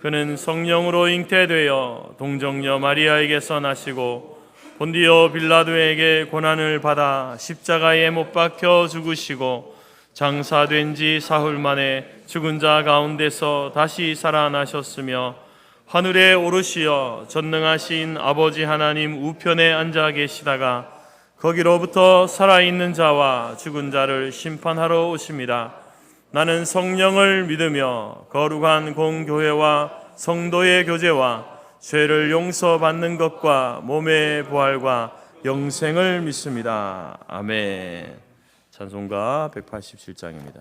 그는 성령으로 잉태되어 동정녀 마리아에게서 나시고 본디오 빌라도에게 고난을 받아 십자가에 못 박혀 죽으시고 장사된 지 사흘 만에 죽은 자 가운데서 다시 살아나셨으며 하늘에 오르시어 전능하신 아버지 하나님 우편에 앉아 계시다가 거기로부터 살아있는 자와 죽은 자를 심판하러 오십니다. 나는 성령을 믿으며 거룩한 공교회와 성도의 교제와 죄를 용서받는 것과 몸의 부활과 영생을 믿습니다. 아멘. 찬송가 187장입니다.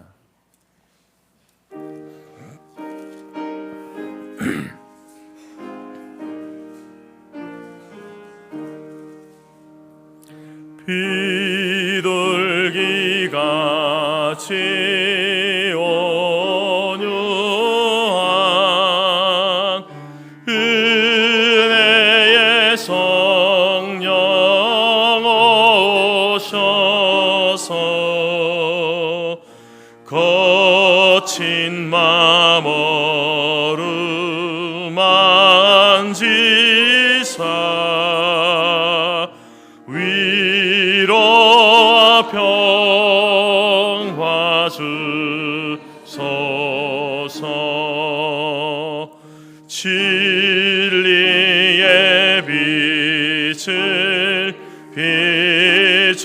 비둘기같이 온유한 은혜의 성령 오셔서 거친 맘 어루만지사 위로와 평화 주소서. 진리의 빛을 비추사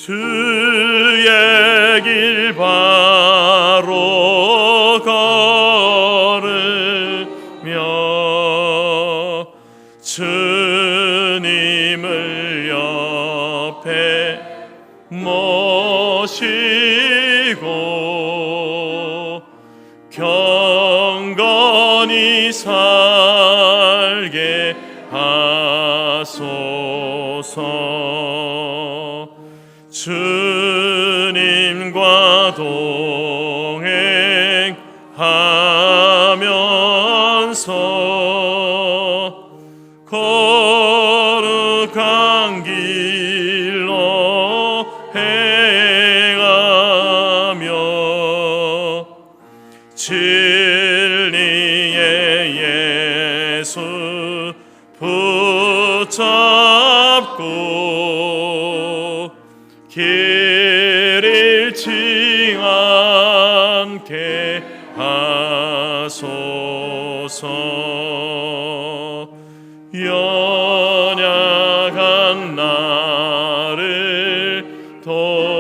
주의 길 바로 걸으며 주님을 옆에 모시고 경건히 살게 하소서. 주님과 동행하면서 거룩한 길로 행하며 진리의 예수 붙잡고 길 잃지 않게 하소서. 연약한 나를 도우사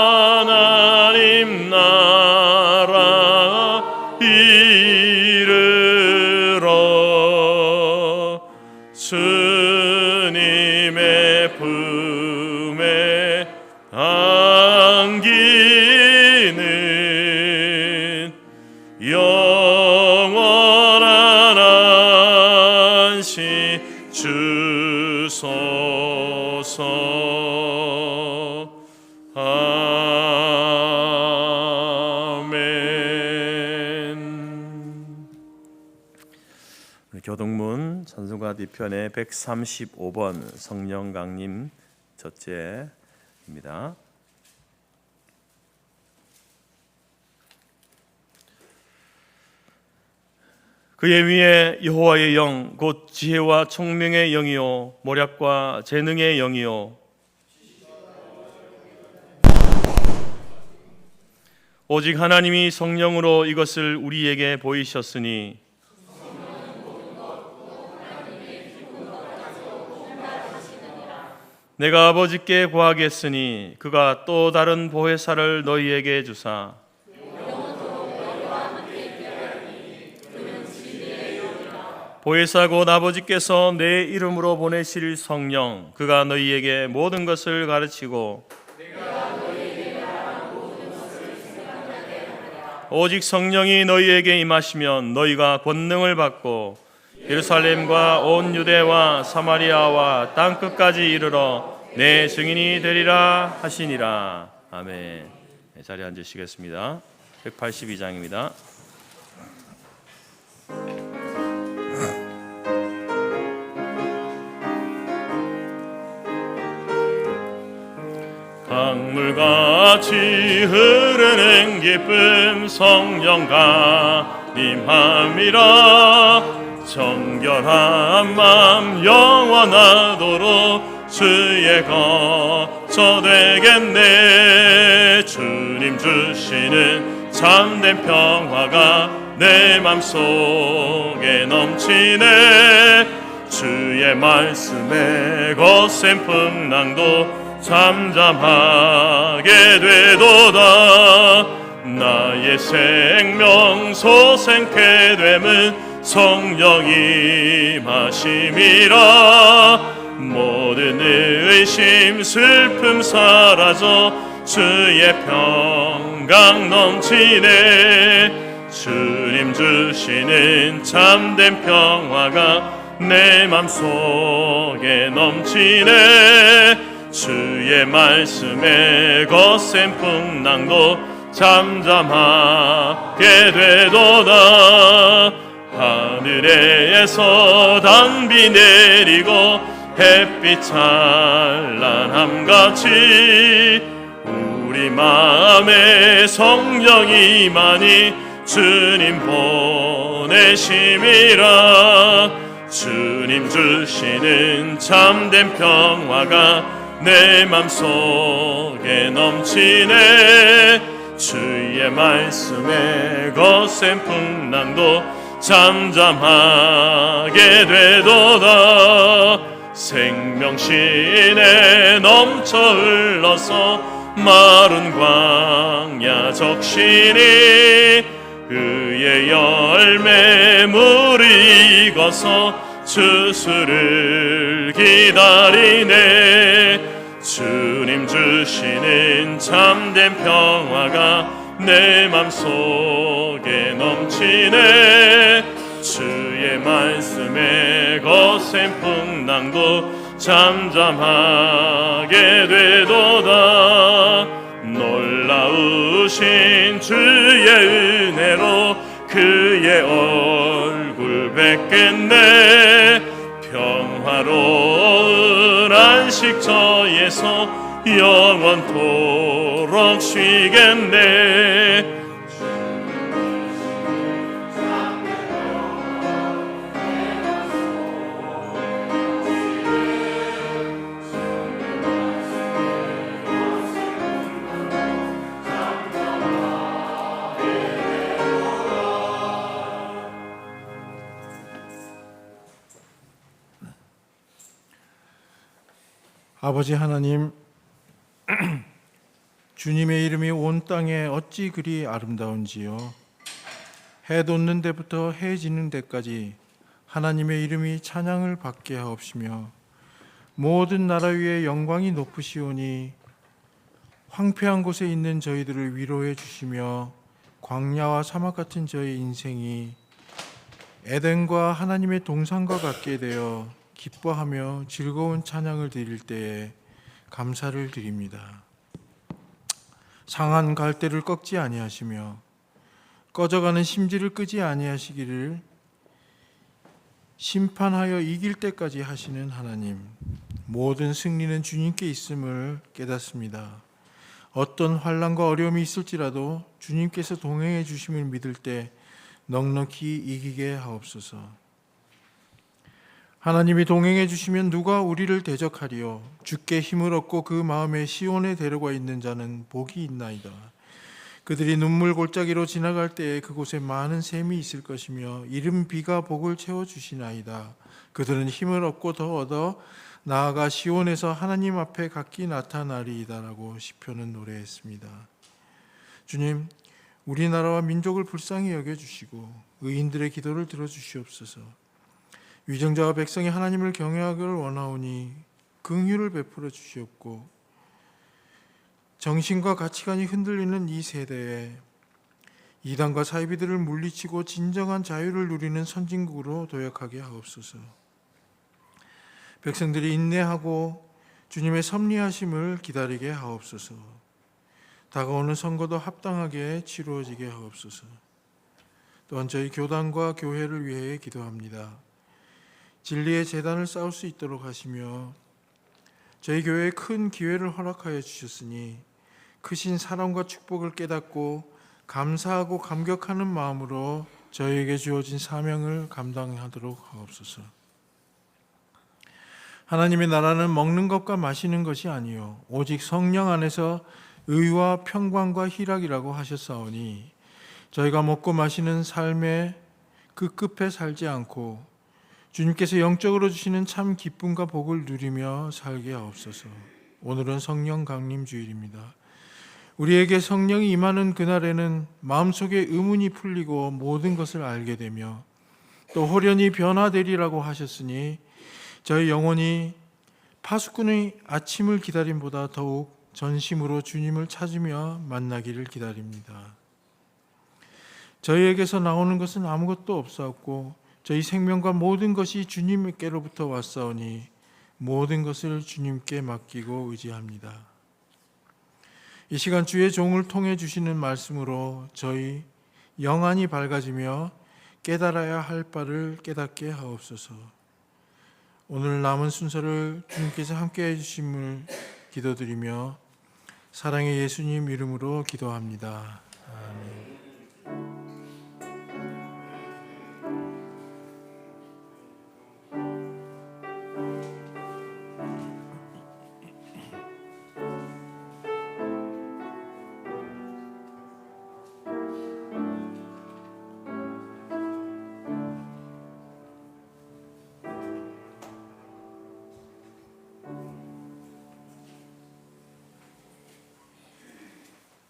하나님 나라 이르러 주님의 품에 안기는 영원한 안식 주소서. 아멘. 교동문 찬송가 뒤편의 135번 성령 강림 첫째입니다. 그의 위에 여호와의 영 곧 지혜와 총명의 영이요 모략과 재능의 영이요 오직 하나님이 성령으로 이것을 우리에게 보이셨으니 내가 아버지께 구하겠으니 그가 또 다른 보혜사를 너희에게 주사 보혜사 곧 아버지께서 내 이름으로 보내실 성령 그가 너희에게 모든 것을 가르치고 오직 성령이 너희에게 임하시면 너희가 권능을 받고 예루살렘과 온 유대와 사마리아와 땅끝까지 이르러 내 증인이 되리라 하시니라. 아멘. 자리에 앉으시겠습니다. 182장입니다. 강물같이 흐르는 기쁨 성령 가림함이라. 정결한 맘 영원하도록 주의 거처 되겠네. 주님 주시는 참된 평화가 내 맘속에 넘치네. 주의 말씀에 거센 풍랑도 잠잠하게 되도다. 나의 생명 소생케 됨은 성령이 마심이라. 모든 의심 슬픔 사라져 주의 평강 넘치네. 주님 주시는 참된 평화가 내 맘속에 넘치네. 주의 말씀에 거센 풍랑도 잠잠하게 되도다. 하늘에서 단비 내리고 햇빛 찬란함같이 우리 마음에 성령이 많이 주님 보내심이라. 주님 주시는 참된 평화가 내 맘속에 넘치네. 주의 말씀에 거센 풍랑도 잠잠하게 되도다. 생명신에 넘쳐 흘러서 마른 광야 적시니 의의 열매 물이 익어서 추수를 기다리네. 주님 주시는 참된 평화가 내 맘속에 넘치네. 주의 말씀에 거센 풍랑도 잠잠하게 되도다. 놀라우신 주의 은혜로 그의 얼굴 뵙겠네. 평화로운 안식처에서 영원토록 쉬겠네. 아버지 하나님, 주님의 이름이 온 땅에 어찌 그리 아름다운지요. 해 돋는 데부터 해 지는 데까지 하나님의 이름이 찬양을 받게 하옵시며 모든 나라 위에 영광이 높으시오니 황폐한 곳에 있는 저희들을 위로해 주시며 광야와 사막 같은 저희 인생이 에덴과 하나님의 동산과 같게 되어 기뻐하며 즐거운 찬양을 드릴 때에 감사를 드립니다. 상한 갈대를 꺾지 아니하시며 꺼져가는 심지를 끄지 아니하시기를 심판하여 이길 때까지 하시는 하나님, 모든 승리는 주님께 있음을 깨닫습니다. 어떤 환난과 어려움이 있을지라도 주님께서 동행해 주심을 믿을 때 넉넉히 이기게 하옵소서. 하나님이 동행해 주시면 누가 우리를 대적하리요. 주께 힘을 얻고 그 마음에 시온에 데려가 있는 자는 복이 있나이다. 그들이 눈물 골짜기로 지나갈 때에 그곳에 많은 샘이 있을 것이며 이른 비가 복을 채워주시나이다. 그들은 힘을 얻고 더 얻어 나아가 시온에서 하나님 앞에 각기 나타나리이다라고 시편은 노래했습니다. 주님, 우리나라와 민족을 불쌍히 여겨주시고 의인들의 기도를 들어주시옵소서. 위정자와 백성이 하나님을 경외하기를 원하오니 긍휼을 베풀어 주시옵고 정신과 가치관이 흔들리는 이 세대에 이단과 사이비들을 물리치고 진정한 자유를 누리는 선진국으로 도약하게 하옵소서. 백성들이 인내하고 주님의 섭리하심을 기다리게 하옵소서. 다가오는 선거도 합당하게 치루어지게 하옵소서. 또한 저희 교단과 교회를 위해 기도합니다. 진리의 재단을 쌓을 수 있도록 하시며 저희 교회에 큰 기회를 허락하여 주셨으니 크신 사랑과 축복을 깨닫고 감사하고 감격하는 마음으로 저희에게 주어진 사명을 감당하도록 하옵소서. 하나님의 나라는 먹는 것과 마시는 것이 아니요 오직 성령 안에서 의와 평강과 희락이라고 하셨사오니 저희가 먹고 마시는 삶에 그 끝에 살지 않고 주님께서 영적으로 주시는 참 기쁨과 복을 누리며 살게 하옵소서. 오늘은 성령 강림 주일입니다. 우리에게 성령이 임하는 그날에는 마음속에 의문이 풀리고 모든 것을 알게 되며 또 호련히 변화되리라고 하셨으니 저희 영혼이 파수꾼의 아침을 기다림보다 더욱 전심으로 주님을 찾으며 만나기를 기다립니다. 저희에게서 나오는 것은 아무것도 없사옵고 저희 생명과 모든 것이 주님께로부터 왔사오니 모든 것을 주님께 맡기고 의지합니다. 이 시간 주의 종을 통해 주시는 말씀으로 저희 영안이 밝아지며 깨달아야 할 바를 깨닫게 하옵소서. 오늘 남은 순서를 주님께서 함께 해주심을 기도드리며 사랑의 예수님 이름으로 기도합니다. 아멘.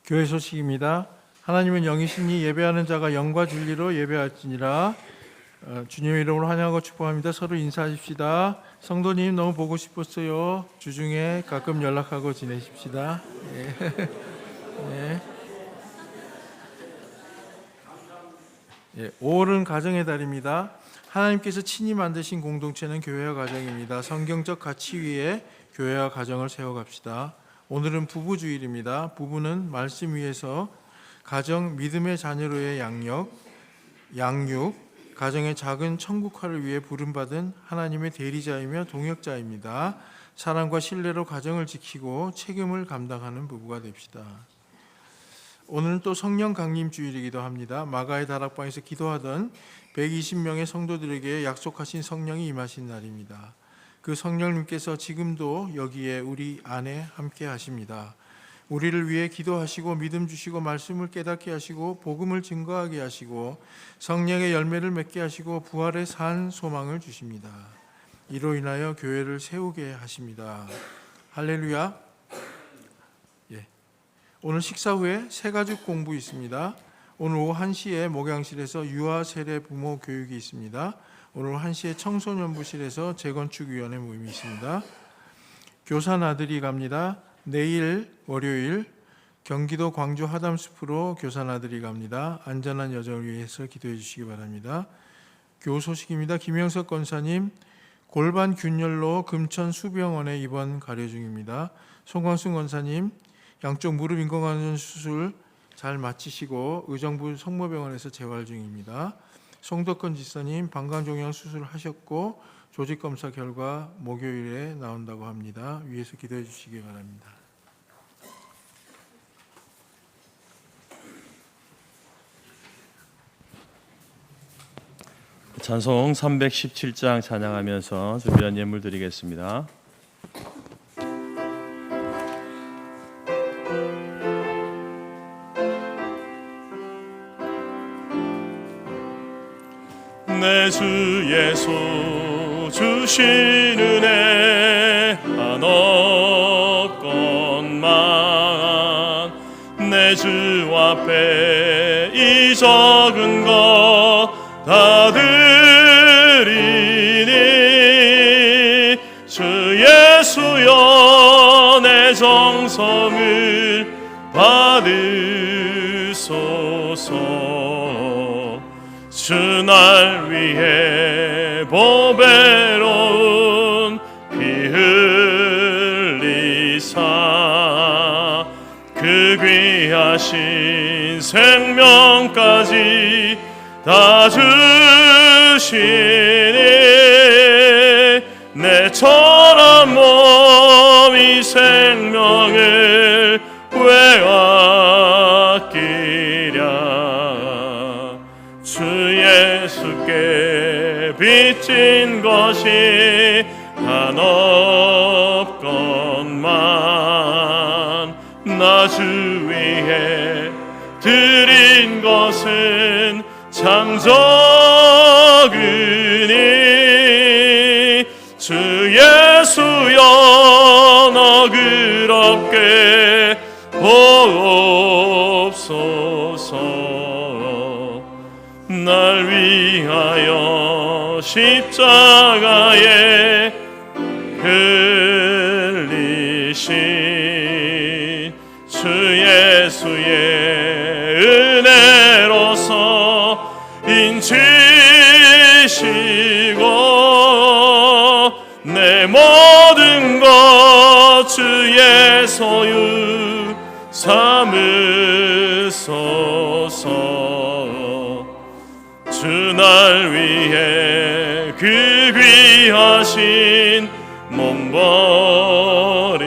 교회 소식입니다. 하나님은 영이시니 예배하는 자가 영과 진리로 예배할지니라. 주님의 이름으로 환영하고 축복합니다. 서로 인사하십시다. 성도님 너무 보고 싶었어요. 주중에 가끔 연락하고 지내십시다. 네. 네. 네. 5월은 가정의 달입니다. 하나님께서 친히 만드신 공동체는 교회와 가정입니다. 성경적 가치 위에 교회와 가정을 세워갑시다. 오늘은 부부주일입니다. 부부는 말씀 위에서 가정 믿음의 자녀로의 양육, 가정의 작은 천국화를 위해 부름받은 하나님의 대리자이며 동역자입니다. 사랑과 신뢰로 가정을 지키고 책임을 감당하는 부부가 됩시다. 오늘은 또 성령 강림 주일이기도 합니다. 마가의 다락방에서 기도하던 120명의 성도들에게 약속하신 성령이 임하신 날입니다. 그 성령님께서 지금도 여기에 우리 안에 함께 하십니다. 우리를 위해 기도하시고 믿음 주시고 말씀을 깨닫게 하시고 복음을 증거하게 하시고 성령의 열매를 맺게 하시고 부활의 산 소망을 주십니다. 이로 인하여 교회를 세우게 하십니다. 할렐루야. 예. 오늘 식사 후에 새가족 공부 있습니다. 오늘 오후 1시에 목양실에서 유아 세례 부모 교육이 있습니다. 오늘 1시에 청소년부실에서 재건축위원회 모임이 있습니다. 교사 나들이 갑니다. 내일 월요일 경기도 광주 하담숲으로 교사 나들이 갑니다. 안전한 여정을 위해서 기도해 주시기 바랍니다. 교우 소식입니다. 김영석 권사님 골반 균열로 금천 수병원에 입원 가려 중입니다. 송광순 권사님 양쪽 무릎 인공관절 수술 잘 마치시고 의정부 성모병원에서 재활 중입니다. 송덕건 지사님 방광종양 수술하셨고 조직검사 결과 목요일에 나온다고 합니다. 위에서 기도해 주시기 바랍니다. 찬송 317장 찬양하면서 준비한 예물 드리겠습니다. 내 주 예수 주신 은혜 한없건만 내 주 앞에 이 적은 것 다 드리니 주 예수여 내 정성을 받으소서. 주 날 위해 보배로운 피 흘리사 그 귀하신 생명까지 다 주시니 내처럼 생명을 왜 아끼랴. 주 예수께 빚진 것이 한 없건만 나 주 위에 드린 것은 참 적으니 주 예수여 너글 없게 보옵소서. 날 위하여 십자가에 흘리신 주 예수의 은혜로서 인치시고 내 모든 것 주의 소유 삼으소서. 주 날 위해 그 귀하신 몸 버리사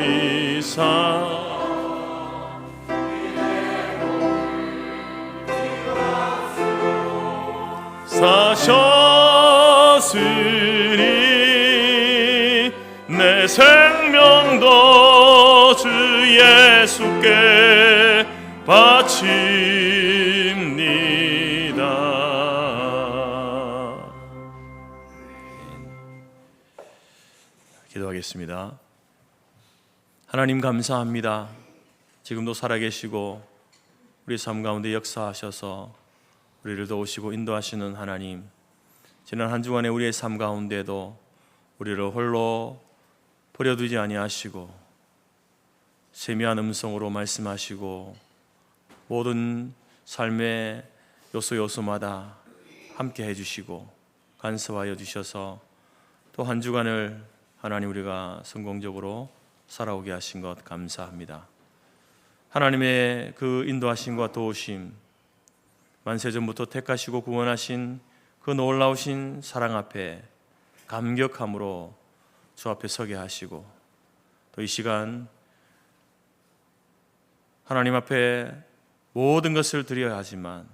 사셨으니 내 생명도 주 예수께 바칩니다. 기도하겠습니다. 하나님 감사합니다. 지금도 살아계시고 우리 삶 가운데 역사하셔서 우리를 도우시고 인도하시는 하나님, 지난 한 주간의 우리의 삶 가운데도 우리를 홀로 버려두지 아니하시고 세미한 음성으로 말씀하시고 모든 삶의 요소마다 함께 해주시고 간섭하여 주셔서 또 한 주간을 하나님 우리가 성공적으로 살아오게 하신 것 감사합니다. 하나님의 그 인도하심과 도우심, 만세전부터 택하시고 구원하신 그 놀라우신 사랑 앞에 감격함으로 주 앞에 서게 하시고 또 이 시간 하나님 앞에 모든 것을 드려야 하지만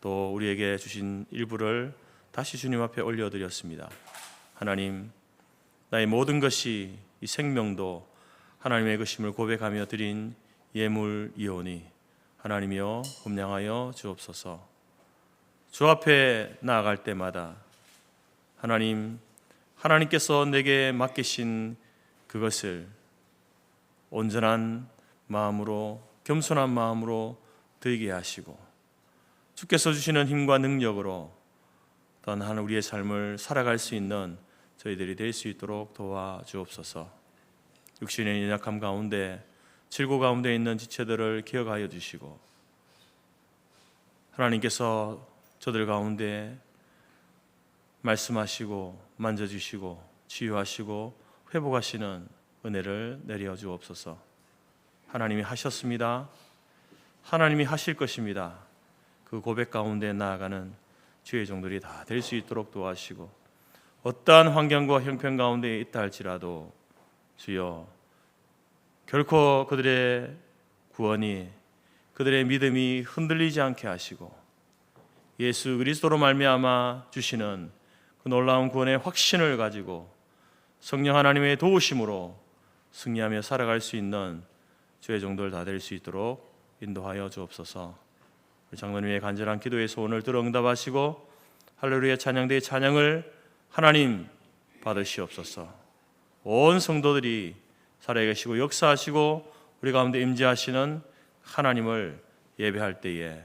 또 우리에게 주신 일부를 다시 주님 앞에 올려드렸습니다. 하나님, 나의 모든 것이 이 생명도 하나님의 것임을 고백하며 드린 예물이오니 하나님이여 음량하여 주옵소서. 주 앞에 나아갈 때마다 하나님께서 내게 맡기신 그것을 온전한 마음으로 겸손한 마음으로 드리게 하시고 주께서 주시는 힘과 능력으로 또한 우리의 삶을 살아갈 수 있는 저희들이 될 수 있도록 도와주옵소서. 육신의 연약함 가운데 질고 가운데 있는 지체들을 기억하여 주시고 하나님께서 저들 가운데 말씀하시고 만져주시고 치유하시고 회복하시는 은혜를 내려 주옵소서. 하나님이 하셨습니다. 하나님이 하실 것입니다. 그 고백 가운데 나아가는 주의 종들이 다 될 수 있도록 도와주시고 어떠한 환경과 형편 가운데 있다 할지라도 주여 결코 그들의 구원이 그들의 믿음이 흔들리지 않게 하시고 예수 그리스도로 말미암아 주시는 그 놀라운 구원의 확신을 가지고 성령 하나님의 도우심으로 승리하며 살아갈 수 있는 주의 종들 다 될 수 있도록 인도하여 주옵소서. 장로님의 간절한 기도의 소원을 들어 응답하시고 할렐루야 찬양대의 찬양을 하나님 받으시옵소서. 온 성도들이 살아계시고 역사하시고 우리 가운데 임재하시는 하나님을 예배할 때에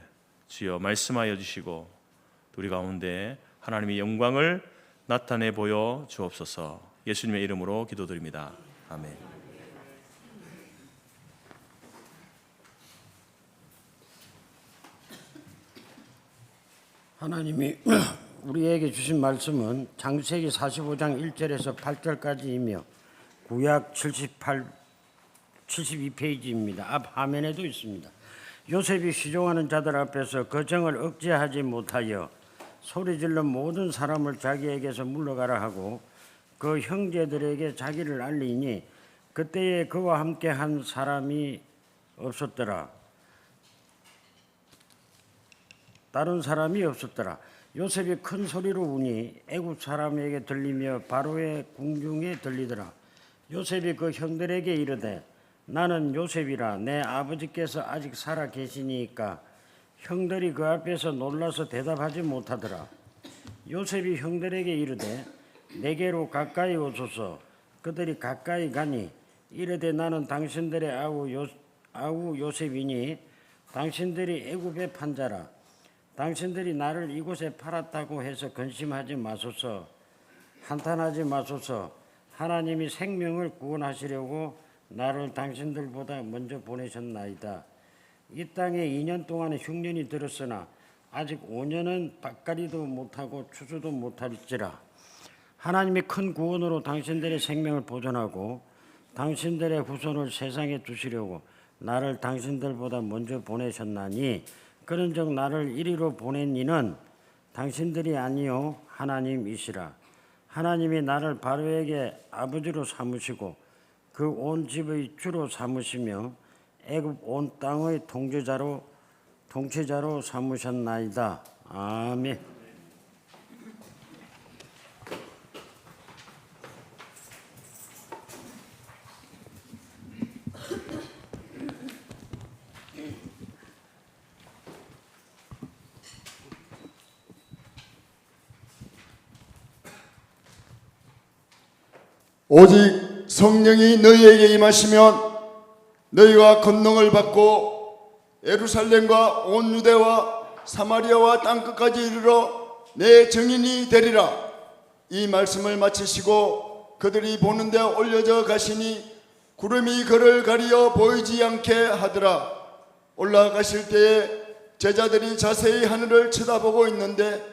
주여 말씀하여 주시고 우리 가운데 하나님의 영광을 나타내 보여 주옵소서. 예수님의 이름으로 기도드립니다. 아멘. 하나님이 우리에게 주신 말씀은 창세기 45장 1절에서 8절까지이며 구약 72페이지입니다. 앞 화면에도 있습니다. 요셉이 시종하는 자들 앞에서 그 정을 억제하지 못하여 소리질러 모든 사람을 자기에게서 물러가라 하고 그 형제들에게 자기를 알리니 그때에 그와 함께 한 사람이 없었더라. 다른 사람이 없었더라. 요셉이 큰 소리로 우니 애굽 사람에게 들리며 바로의 궁중에 들리더라. 요셉이 그 형들에게 이르되 나는 요셉이라. 내 아버지께서 아직 살아 계시니까. 형들이 그 앞에서 놀라서 대답하지 못하더라. 요셉이 형들에게 이르되 내게로 가까이 오소서. 그들이 가까이 가니 이르되 나는 당신들의 아우 요셉이니 당신들이 애굽의 판자라. 당신들이 나를 이곳에 팔았다고 해서 근심하지 마소서. 한탄하지 마소서. 하나님이 생명을 구원하시려고 나를 당신들보다 먼저 보내셨나이다. 이 땅에 2년 동안의 흉년이 들었으나 아직 5년은 밭가리도 못하고 추수도 못할지라. 하나님이 큰 구원으로 당신들의 생명을 보존하고 당신들의 후손을 세상에 두시려고 나를 당신들보다 먼저 보내셨나니 그런즉 나를 이리로 보낸 이는 당신들이 아니요 하나님이시라. 하나님이 나를 바로에게 아버지로 삼으시고 그 온 집의 주로 삼으시며 애굽 온 땅의 통치자로 삼으셨나이다. 아멘. 오직 성령이 너희에게 임하시면 너희가 권능을 받고 예루살렘과 온 유대와 사마리아와 땅끝까지 이르러 내 증인이 되리라. 이 말씀을 마치시고 그들이 보는 데 올려져 가시니 구름이 그를 가리어 보이지 않게 하더라. 올라가실 때에 제자들이 자세히 하늘을 쳐다보고 있는데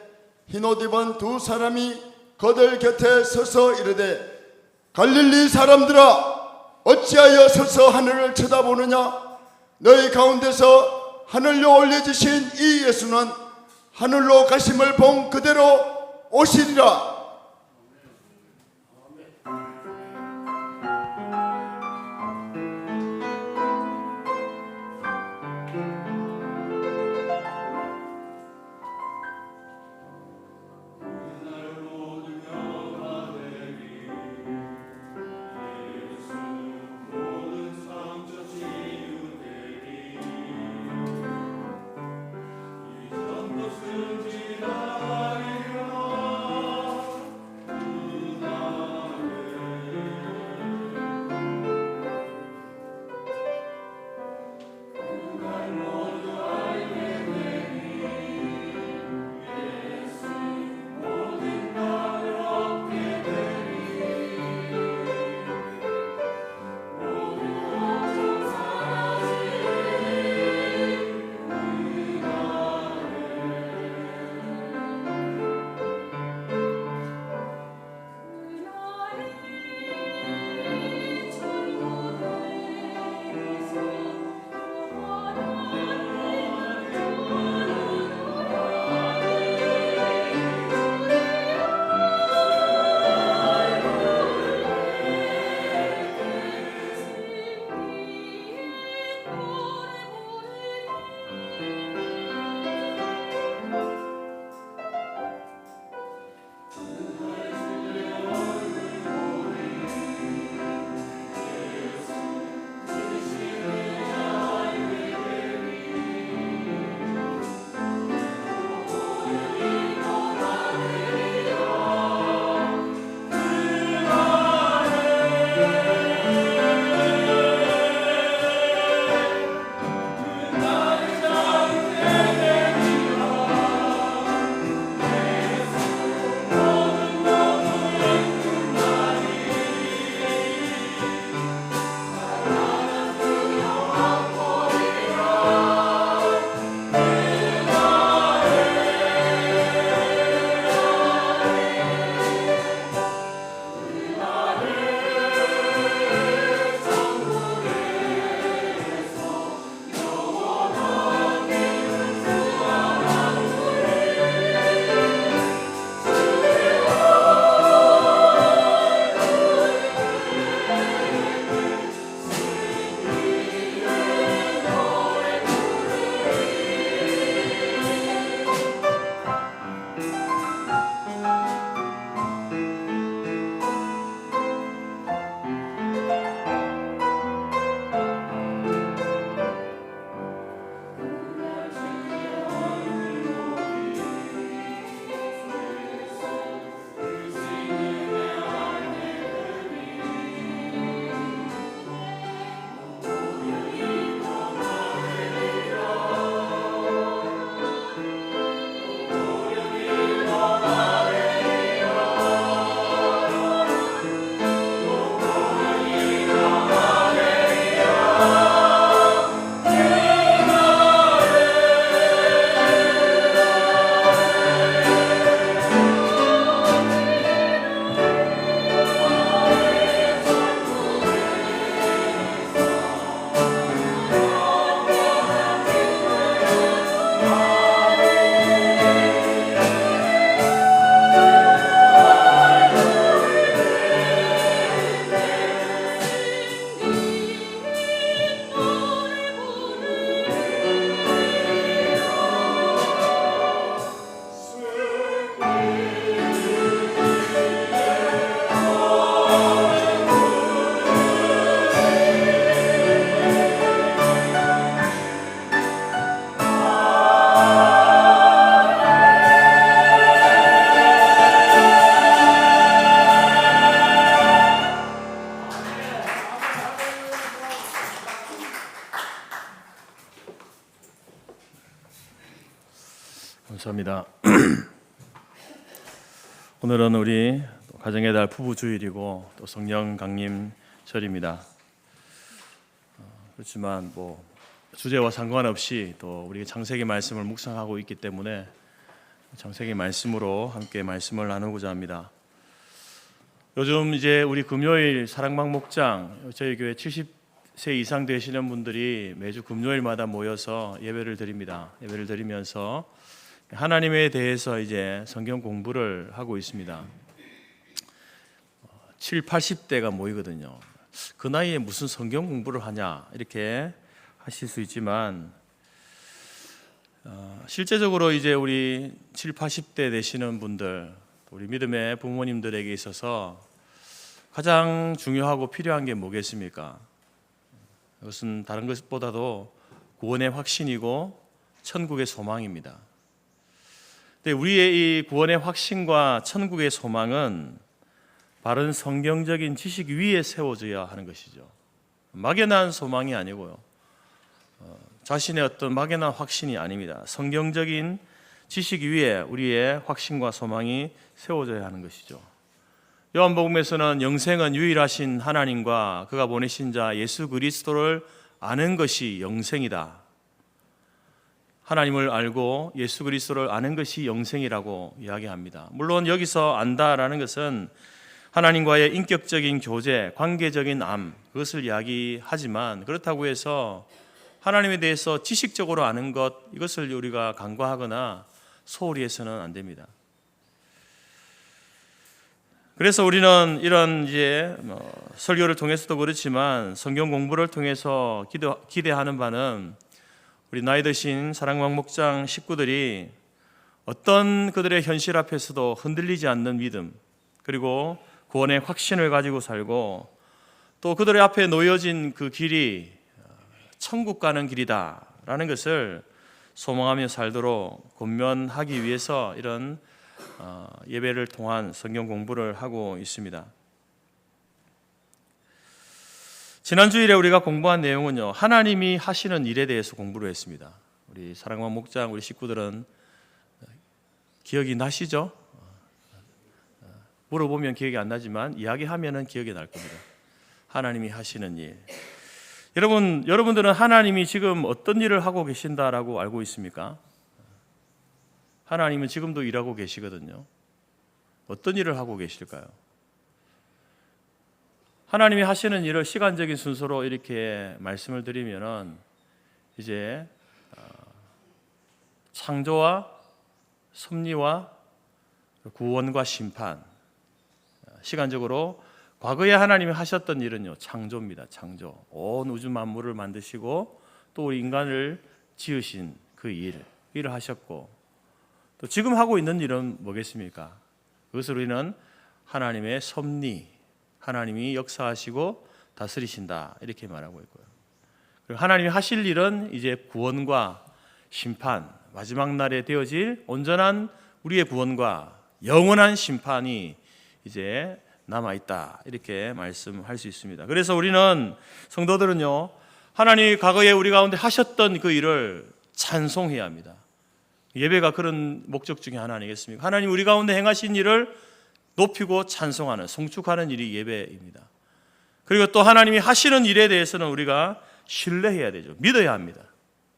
흰옷 입은 두 사람이 그들 곁에 서서 이르되 갈릴리 사람들아, 어찌하여 서서 하늘을 쳐다보느냐? 너희 가운데서 하늘로 올려지신 이 예수는 하늘로 가심을 본 그대로 오시리라. 감사합니다. 오늘은 우리 가정의 달 부부 주일이고 또 성령 강림절입니다. 그렇지만 뭐 주제와 상관없이 또 우리 창세기 말씀을 묵상하고 있기 때문에 창세기 말씀으로 함께 말씀을 나누고자 합니다. 요즘 이제 우리 금요일 사랑방 목장 저희 교회 70세 이상 되시는 분들이 매주 금요일마다 모여서 예배를 드립니다. 예배를 드리면서 하나님에 대해서 이제 성경 공부를 하고 있습니다. 7, 80대가 모이거든요. 그 나이에 무슨 성경 공부를 하냐 이렇게 하실 수 있지만 실제적으로 이제 우리 7, 80대 되시는 분들, 우리 믿음의 부모님들에게 있어서 가장 중요하고 필요한 게 뭐겠습니까? 그것은 다른 것보다도 구원의 확신이고 천국의 소망입니다. 근데 우리의 이 구원의 확신과 천국의 소망은 바른 성경적인 지식 위에 세워져야 하는 것이죠. 막연한 소망이 아니고요. 자신의 어떤 막연한 확신이 아닙니다. 성경적인 지식 위에 우리의 확신과 소망이 세워져야 하는 것이죠. 요한복음에서는 영생은 유일하신 하나님과 그가 보내신 자 예수 그리스도를 아는 것이 영생이다. 하나님을 알고 예수 그리스도를 아는 것이 영생이라고 이야기합니다. 물론 여기서 안다라는 것은 하나님과의 인격적인 교제, 관계적인 암, 그것을 이야기하지만 그렇다고 해서 하나님에 대해서 지식적으로 아는 것, 이것을 우리가 간과하거나 소홀히 해서는 안 됩니다. 그래서 우리는 이런 이제 설교를 통해서도 그렇지만 성경 공부를 통해서 기대하는 바는 우리 나이 드신 사랑방 목장 식구들이 어떤 그들의 현실 앞에서도 흔들리지 않는 믿음, 그리고 구원의 확신을 가지고 살고 또 그들의 앞에 놓여진 그 길이 천국 가는 길이다라는 것을 소망하며 살도록 권면하기 위해서 이런 예배를 통한 성경 공부를 하고 있습니다. 지난 주일에 우리가 공부한 내용은요, 하나님이 하시는 일에 대해서 공부를 했습니다. 우리 사랑방 목장 우리 식구들은 기억이 나시죠? 물어보면 기억이 안 나지만 이야기하면은 기억이 날 겁니다. 하나님이 하시는 일. 여러분들은 하나님이 지금 어떤 일을 하고 계신다라고 알고 있습니까? 하나님은 지금도 일하고 계시거든요. 어떤 일을 하고 계실까요? 하나님이 하시는 일을 시간적인 순서로 이렇게 말씀을 드리면은 이제 창조와 섭리와 구원과 심판, 시간적으로 과거에 하나님이 하셨던 일은요, 창조입니다. 창조. 온 우주 만물을 만드시고 또 우리 인간을 지으신 그 일을 하셨고, 또 지금 하고 있는 일은 뭐겠습니까? 그것을 우리는 하나님의 섭리, 하나님이 역사하시고 다스리신다 이렇게 말하고 있고요. 그리고 하나님이 하실 일은 이제 구원과 심판, 마지막 날에 되어질 온전한 우리의 구원과 영원한 심판이 이제 남아있다 이렇게 말씀할 수 있습니다. 그래서 우리는 성도들은요, 하나님이 과거에 우리 가운데 하셨던 그 일을 찬송해야 합니다. 예배가 그런 목적 중에 하나 아니겠습니까? 하나님 우리 가운데 행하신 일을 높이고 찬송하는, 송축하는 일이 예배입니다. 그리고 또 하나님이 하시는 일에 대해서는 우리가 신뢰해야 되죠. 믿어야 합니다.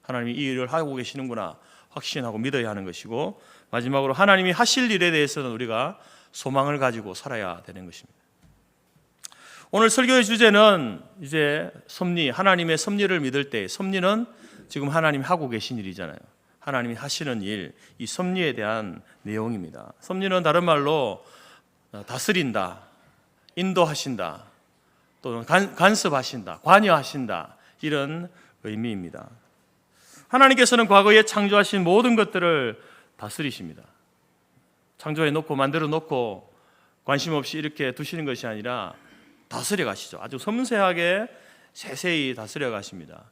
하나님이 이 일을 하고 계시는구나 확신하고 믿어야 하는 것이고, 마지막으로 하나님이 하실 일에 대해서는 우리가 소망을 가지고 살아야 되는 것입니다. 오늘 설교의 주제는 이제 섭리, 하나님의 섭리를 믿을 때, 섭리는 지금 하나님이 하고 계신 일이잖아요. 하나님이 하시는 일, 이 섭리에 대한 내용입니다. 섭리는 다른 말로 다스린다, 인도하신다, 또는 간섭하신다, 관여하신다, 이런 의미입니다. 하나님께서는 과거에 창조하신 모든 것들을 다스리십니다. 창조해 놓고 만들어 놓고 관심 없이 이렇게 두시는 것이 아니라 다스려 가시죠. 아주 섬세하게 세세히 다스려 가십니다.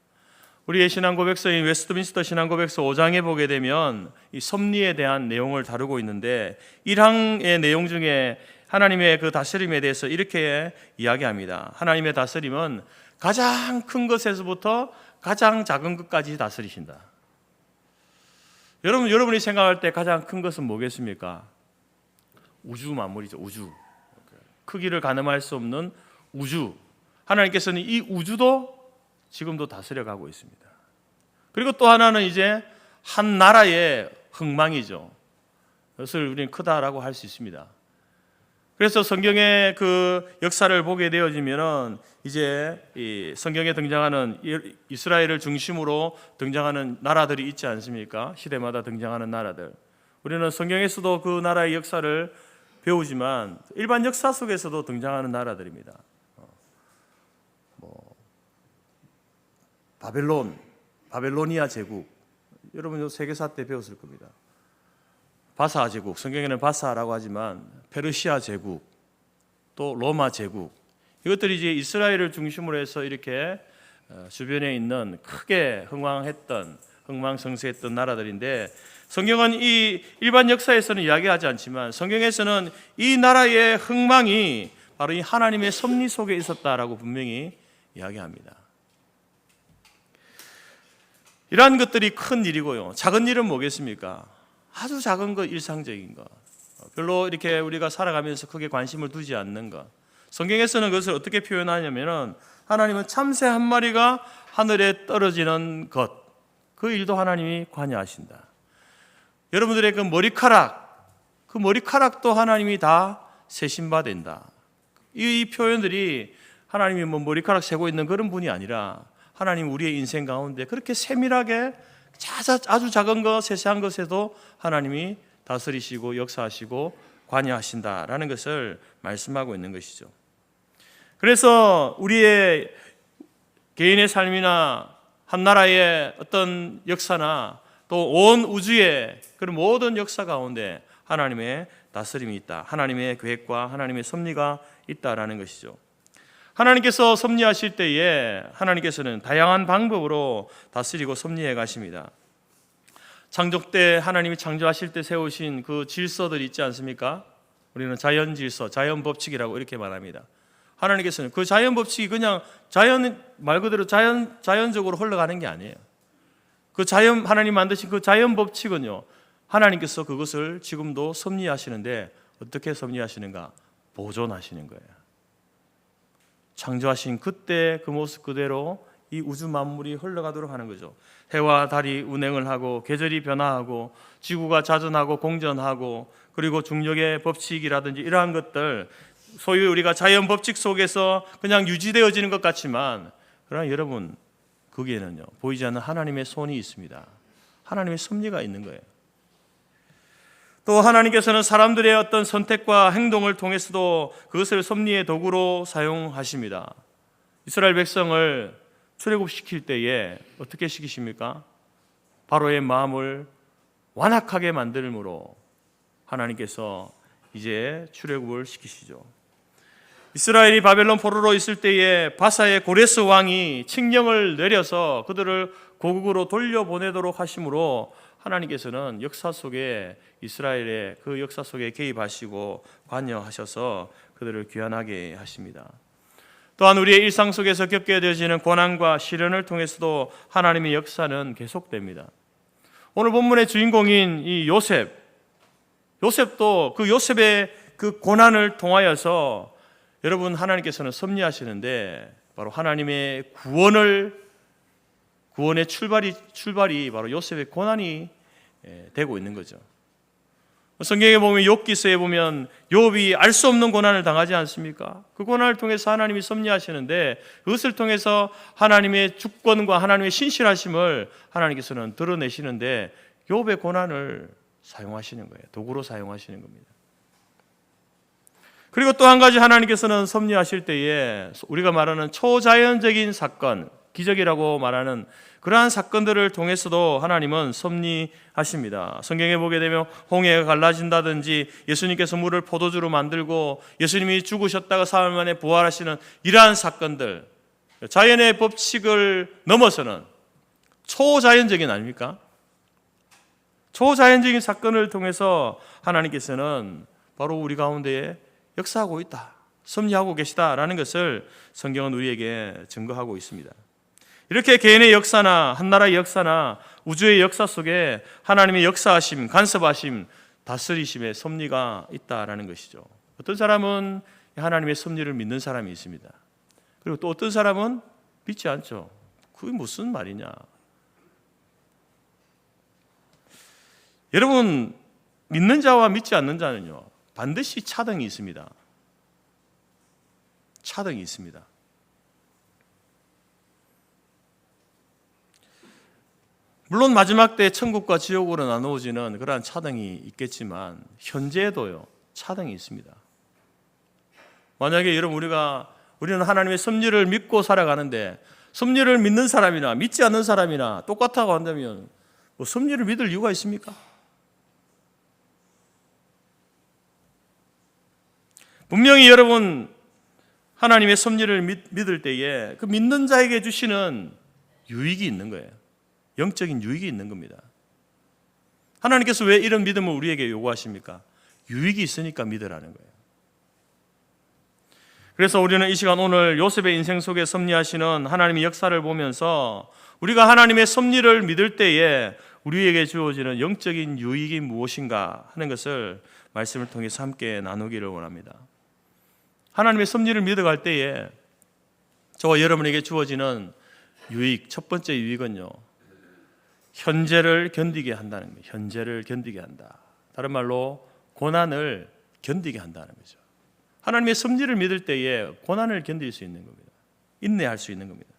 우리의 신앙고백서인 웨스트민스터 신앙고백서 5장에 보게 되면 이 섭리에 대한 내용을 다루고 있는데 1항의 내용 중에 하나님의 그 다스림에 대해서 이렇게 이야기합니다. 하나님의 다스림은 가장 큰 것에서부터 가장 작은 것까지 다스리신다. 여러분이 생각할 때 가장 큰 것은 뭐겠습니까? 우주 만물이죠. 우주. 크기를 가늠할 수 없는 우주. 하나님께서는 이 우주도 지금도 다스려 가고 있습니다. 그리고 또 하나는 이제 한 나라의 흥망이죠. 그것을 우리는 크다라고 할 수 있습니다. 그래서 성경의 그 역사를 보게 되어지면은 이제 이 성경에 등장하는 이스라엘을 중심으로 등장하는 나라들이 있지 않습니까? 시대마다 등장하는 나라들. 우리는 성경에서도 그 나라의 역사를 배우지만 일반 역사 속에서도 등장하는 나라들입니다. 바벨로니아 제국. 여러분 세계사 때 배웠을 겁니다. 바사 제국, 성경에는 바사라고 하지만 페르시아 제국, 또 로마 제국, 이것들이 이제 이스라엘을 중심으로 해서 이렇게 주변에 있는 크게 흥망성쇠했던 나라들인데, 성경은 이 일반 역사에서는 이야기하지 않지만 성경에서는 이 나라의 흥망이 바로 이 하나님의 섭리 속에 있었다라고 분명히 이야기합니다. 이러한 것들이 큰 일이고요. 작은 일은 뭐겠습니까? 아주 작은 것, 일상적인 것, 별로 이렇게 우리가 살아가면서 크게 관심을 두지 않는 것. 성경에서는 그것을 어떻게 표현하냐면은 하나님은 참새 한 마리가 하늘에 떨어지는 것, 그 일도 하나님이 관여하신다. 여러분들의 그 머리카락도 하나님이 다 세신바 된다. 이 표현들이 하나님이 뭐 머리카락 세고 있는 그런 분이 아니라 하나님 우리의 인생 가운데 그렇게 세밀하게 아주 작은 것, 세세한 것에도 하나님이 다스리시고 역사하시고 관여하신다라는 것을 말씀하고 있는 것이죠. 그래서 우리의 개인의 삶이나 한 나라의 어떤 역사나 또 온 우주의 그런 모든 역사 가운데 하나님의 다스림이 있다. 하나님의 계획과 하나님의 섭리가 있다라는 것이죠. 하나님께서 섭리하실 때에 하나님께서는 다양한 방법으로 다스리고 섭리해 가십니다. 창조 때 하나님이 창조하실 때 세우신 그 질서들이 있지 않습니까? 우리는 자연 질서, 자연 법칙이라고 이렇게 말합니다. 하나님께서는 그 자연 법칙이 그냥 말 그대로 자연적으로 흘러가는 게 아니에요. 하나님 만드신 그 자연 법칙은요, 하나님께서 그것을 지금도 섭리하시는데 어떻게 섭리하시는가? 보존하시는 거예요. 창조하신 그때 그 모습 그대로 이 우주 만물이 흘러가도록 하는 거죠. 해와 달이 운행을 하고 계절이 변화하고 지구가 자전하고 공전하고 그리고 중력의 법칙이라든지 이러한 것들, 소위 우리가 자연 법칙 속에서 그냥 유지되어지는 것 같지만, 그러나 여러분 거기에는요 보이지 않는 하나님의 손이 있습니다. 하나님의 섭리가 있는 거예요. 또 하나님께서는 사람들의 어떤 선택과 행동을 통해서도 그것을 섭리의 도구로 사용하십니다. 이스라엘 백성을 출애굽시킬 때에 어떻게 시키십니까? 바로의 마음을 완악하게 만들므로 하나님께서 이제 출애굽을 시키시죠. 이스라엘이 바벨론 포로로 있을 때에 바사의 고레스 왕이 칙령을 내려서 그들을 고국으로 돌려보내도록 하심으로 하나님께서는 역사 속에 이스라엘의 그 역사 속에 개입하시고 관여하셔서 그들을 귀환하게 하십니다. 또한 우리의 일상 속에서 겪게 되어지는 고난과 시련을 통해서도 하나님의 역사는 계속됩니다. 오늘 본문의 주인공인 이 요셉도 그 요셉의 그 고난을 통하여서 여러분 하나님께서는 섭리하시는데 바로 하나님의 구원의 출발이 바로 요셉의 고난이 되고 있는 거죠. 성경에 보면 욥기서에 보면 욥이 알 수 없는 고난을 당하지 않습니까? 그 고난을 통해서 하나님이 섭리하시는데 그것을 통해서 하나님의 주권과 하나님의 신실하심을 하나님께서는 드러내시는데 욥의 고난을 사용하시는 거예요. 도구로 사용하시는 겁니다. 그리고 또 한 가지 하나님께서는 섭리하실 때에 우리가 말하는 초자연적인 사건, 기적이라고 말하는 그러한 사건들을 통해서도 하나님은 섭리하십니다. 성경에 보게 되면 홍해가 갈라진다든지 예수님께서 물을 포도주로 만들고 예수님이 죽으셨다가 사흘 만에 부활하시는 이러한 사건들, 자연의 법칙을 넘어서는 초자연적인 아닙니까? 초자연적인 사건을 통해서 하나님께서는 바로 우리 가운데에 역사하고 있다, 섭리하고 계시다라는 것을 성경은 우리에게 증거하고 있습니다. 이렇게 개인의 역사나 한 나라의 역사나 우주의 역사 속에 하나님의 역사하심, 간섭하심, 다스리심의 섭리가 있다라는 것이죠. 어떤 사람은 하나님의 섭리를 믿는 사람이 있습니다. 그리고 또 어떤 사람은 믿지 않죠. 그게 무슨 말이냐. 여러분, 믿는 자와 믿지 않는 자는요, 반드시 차등이 있습니다. 차등이 있습니다. 물론 마지막 때 천국과 지옥으로 나누어지는 그러한 차등이 있겠지만 현재에도요, 차등이 있습니다. 만약에 여러분 우리는 하나님의 섭리를 믿고 살아가는데 섭리를 믿는 사람이나 믿지 않는 사람이나 똑같다고 한다면 뭐 섭리를 믿을 이유가 있습니까? 분명히 여러분 하나님의 섭리를 믿을 때에 그 믿는 자에게 주시는 유익이 있는 거예요. 영적인 유익이 있는 겁니다. 하나님께서 왜 이런 믿음을 우리에게 요구하십니까? 유익이 있으니까 믿으라는 거예요. 그래서 우리는 이 시간 오늘 요셉의 인생 속에 섭리하시는 하나님의 역사를 보면서 우리가 하나님의 섭리를 믿을 때에 우리에게 주어지는 영적인 유익이 무엇인가 하는 것을 말씀을 통해서 함께 나누기를 원합니다. 하나님의 섭리를 믿어갈 때에 저와 여러분에게 주어지는 유익, 첫 번째 유익은요, 현재를 견디게 한다는 거예요. 현재를 견디게 한다. 다른 말로 고난을 견디게 한다는 거죠. 하나님의 섭리를 믿을 때에 고난을 견딜 수 있는 겁니다. 인내할 수 있는 겁니다.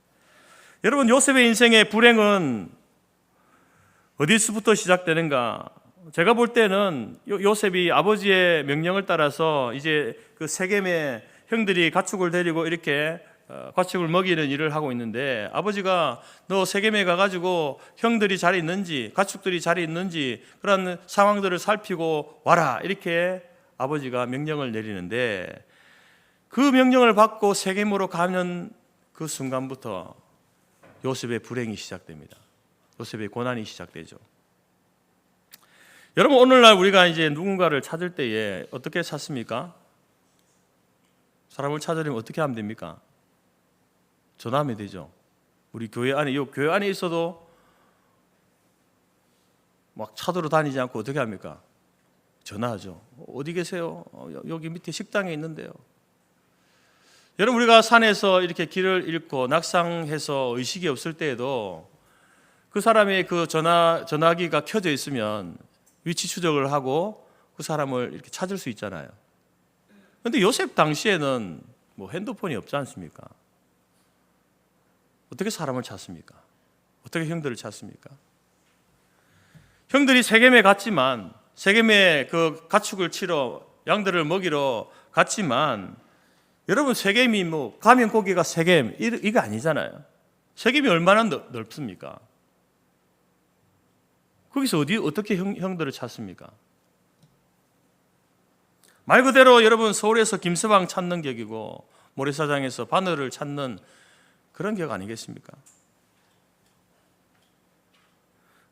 여러분, 요셉의 인생의 불행은 어디서부터 시작되는가? 제가 볼 때는 요셉이 아버지의 명령을 따라서 이제 그 세겜의 형들이 가축을 데리고 이렇게 가축을 먹이는 일을 하고 있는데, 아버지가 너 세겜에 가가지고 형들이 잘 있는지 가축들이 잘 있는지 그런 상황들을 살피고 와라, 이렇게 아버지가 명령을 내리는데, 그 명령을 받고 세겜으로 가는 그 순간부터 요셉의 불행이 시작됩니다. 요셉의 고난이 시작되죠. 여러분, 오늘날 우리가 이제 누군가를 찾을 때에 어떻게 찾습니까? 사람을 찾으려면 어떻게 하면 됩니까? 전화하면 되죠. 우리 교회 안에 있어도 막 찾으러 다니지 않고 어떻게 합니까? 전화하죠. 어디 계세요? 여기 밑에 식당에 있는데요. 여러분, 우리가 산에서 이렇게 길을 잃고 낙상해서 의식이 없을 때에도 그 사람의 그 전화기가 켜져 있으면 위치 추적을 하고 그 사람을 이렇게 찾을 수 있잖아요. 그런데 요셉 당시에는 뭐 핸드폰이 없지 않습니까? 어떻게 사람을 찾습니까? 어떻게 형들을 찾습니까? 형들이 세겜에 갔지만, 세겜에 그 가축을 치러 양들을 먹이러 갔지만, 여러분, 세겜이 뭐 가면 고기가 세겜 이거 아니잖아요. 세겜이 얼마나 넓습니까? 거기서 어떻게 형들을 찾습니까? 말 그대로 여러분, 서울에서 김서방 찾는 격이고 모래사장에서 바늘을 찾는 그런 격 아니겠습니까?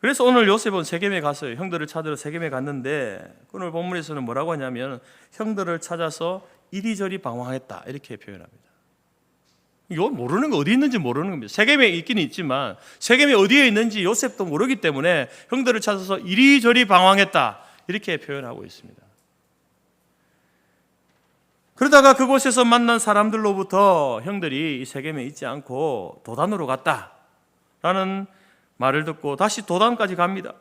그래서 오늘 요셉은 세겜에 갔어요. 형들을 찾으러 세겜에 갔는데, 오늘 본문에서는 뭐라고 하냐면 형들을 찾아서 이리저리 방황했다, 이렇게 표현합니다. 이거 모르는 거, 어디 있는지 모르는 겁니다. 세겜에 있긴 있지만 세겜이 어디에 있는지 요셉도 모르기 때문에 형들을 찾아서 이리저리 방황했다, 이렇게 표현하고 있습니다. 그러다가 그곳에서 만난 사람들로부터 형들이 이 세겜에 있지 않고 도단으로 갔다라는 말을 듣고 다시 도단까지 갑니다.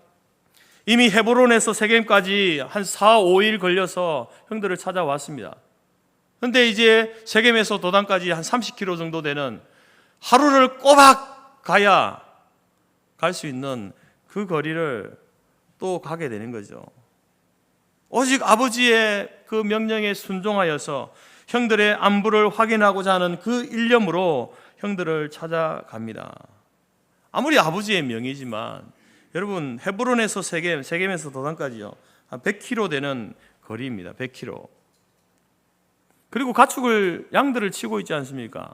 이미 헤브론에서 세겜까지 한 4, 5일 걸려서 형들을 찾아왔습니다. 그런데 이제 세겜에서 도단까지 한 30km 정도 되는, 하루를 꼬박 가야 갈 수 있는 그 거리를 또 가게 되는 거죠. 오직 아버지의 그 명령에 순종하여서 형들의 안부를 확인하고자 하는 그 일념으로 형들을 찾아갑니다. 아무리 아버지의 명이지만 여러분, 헤브론에서 세겜에서 도단까지요, 한 100km 되는 거리입니다. 100km. 그리고 양들을 치고 있지 않습니까?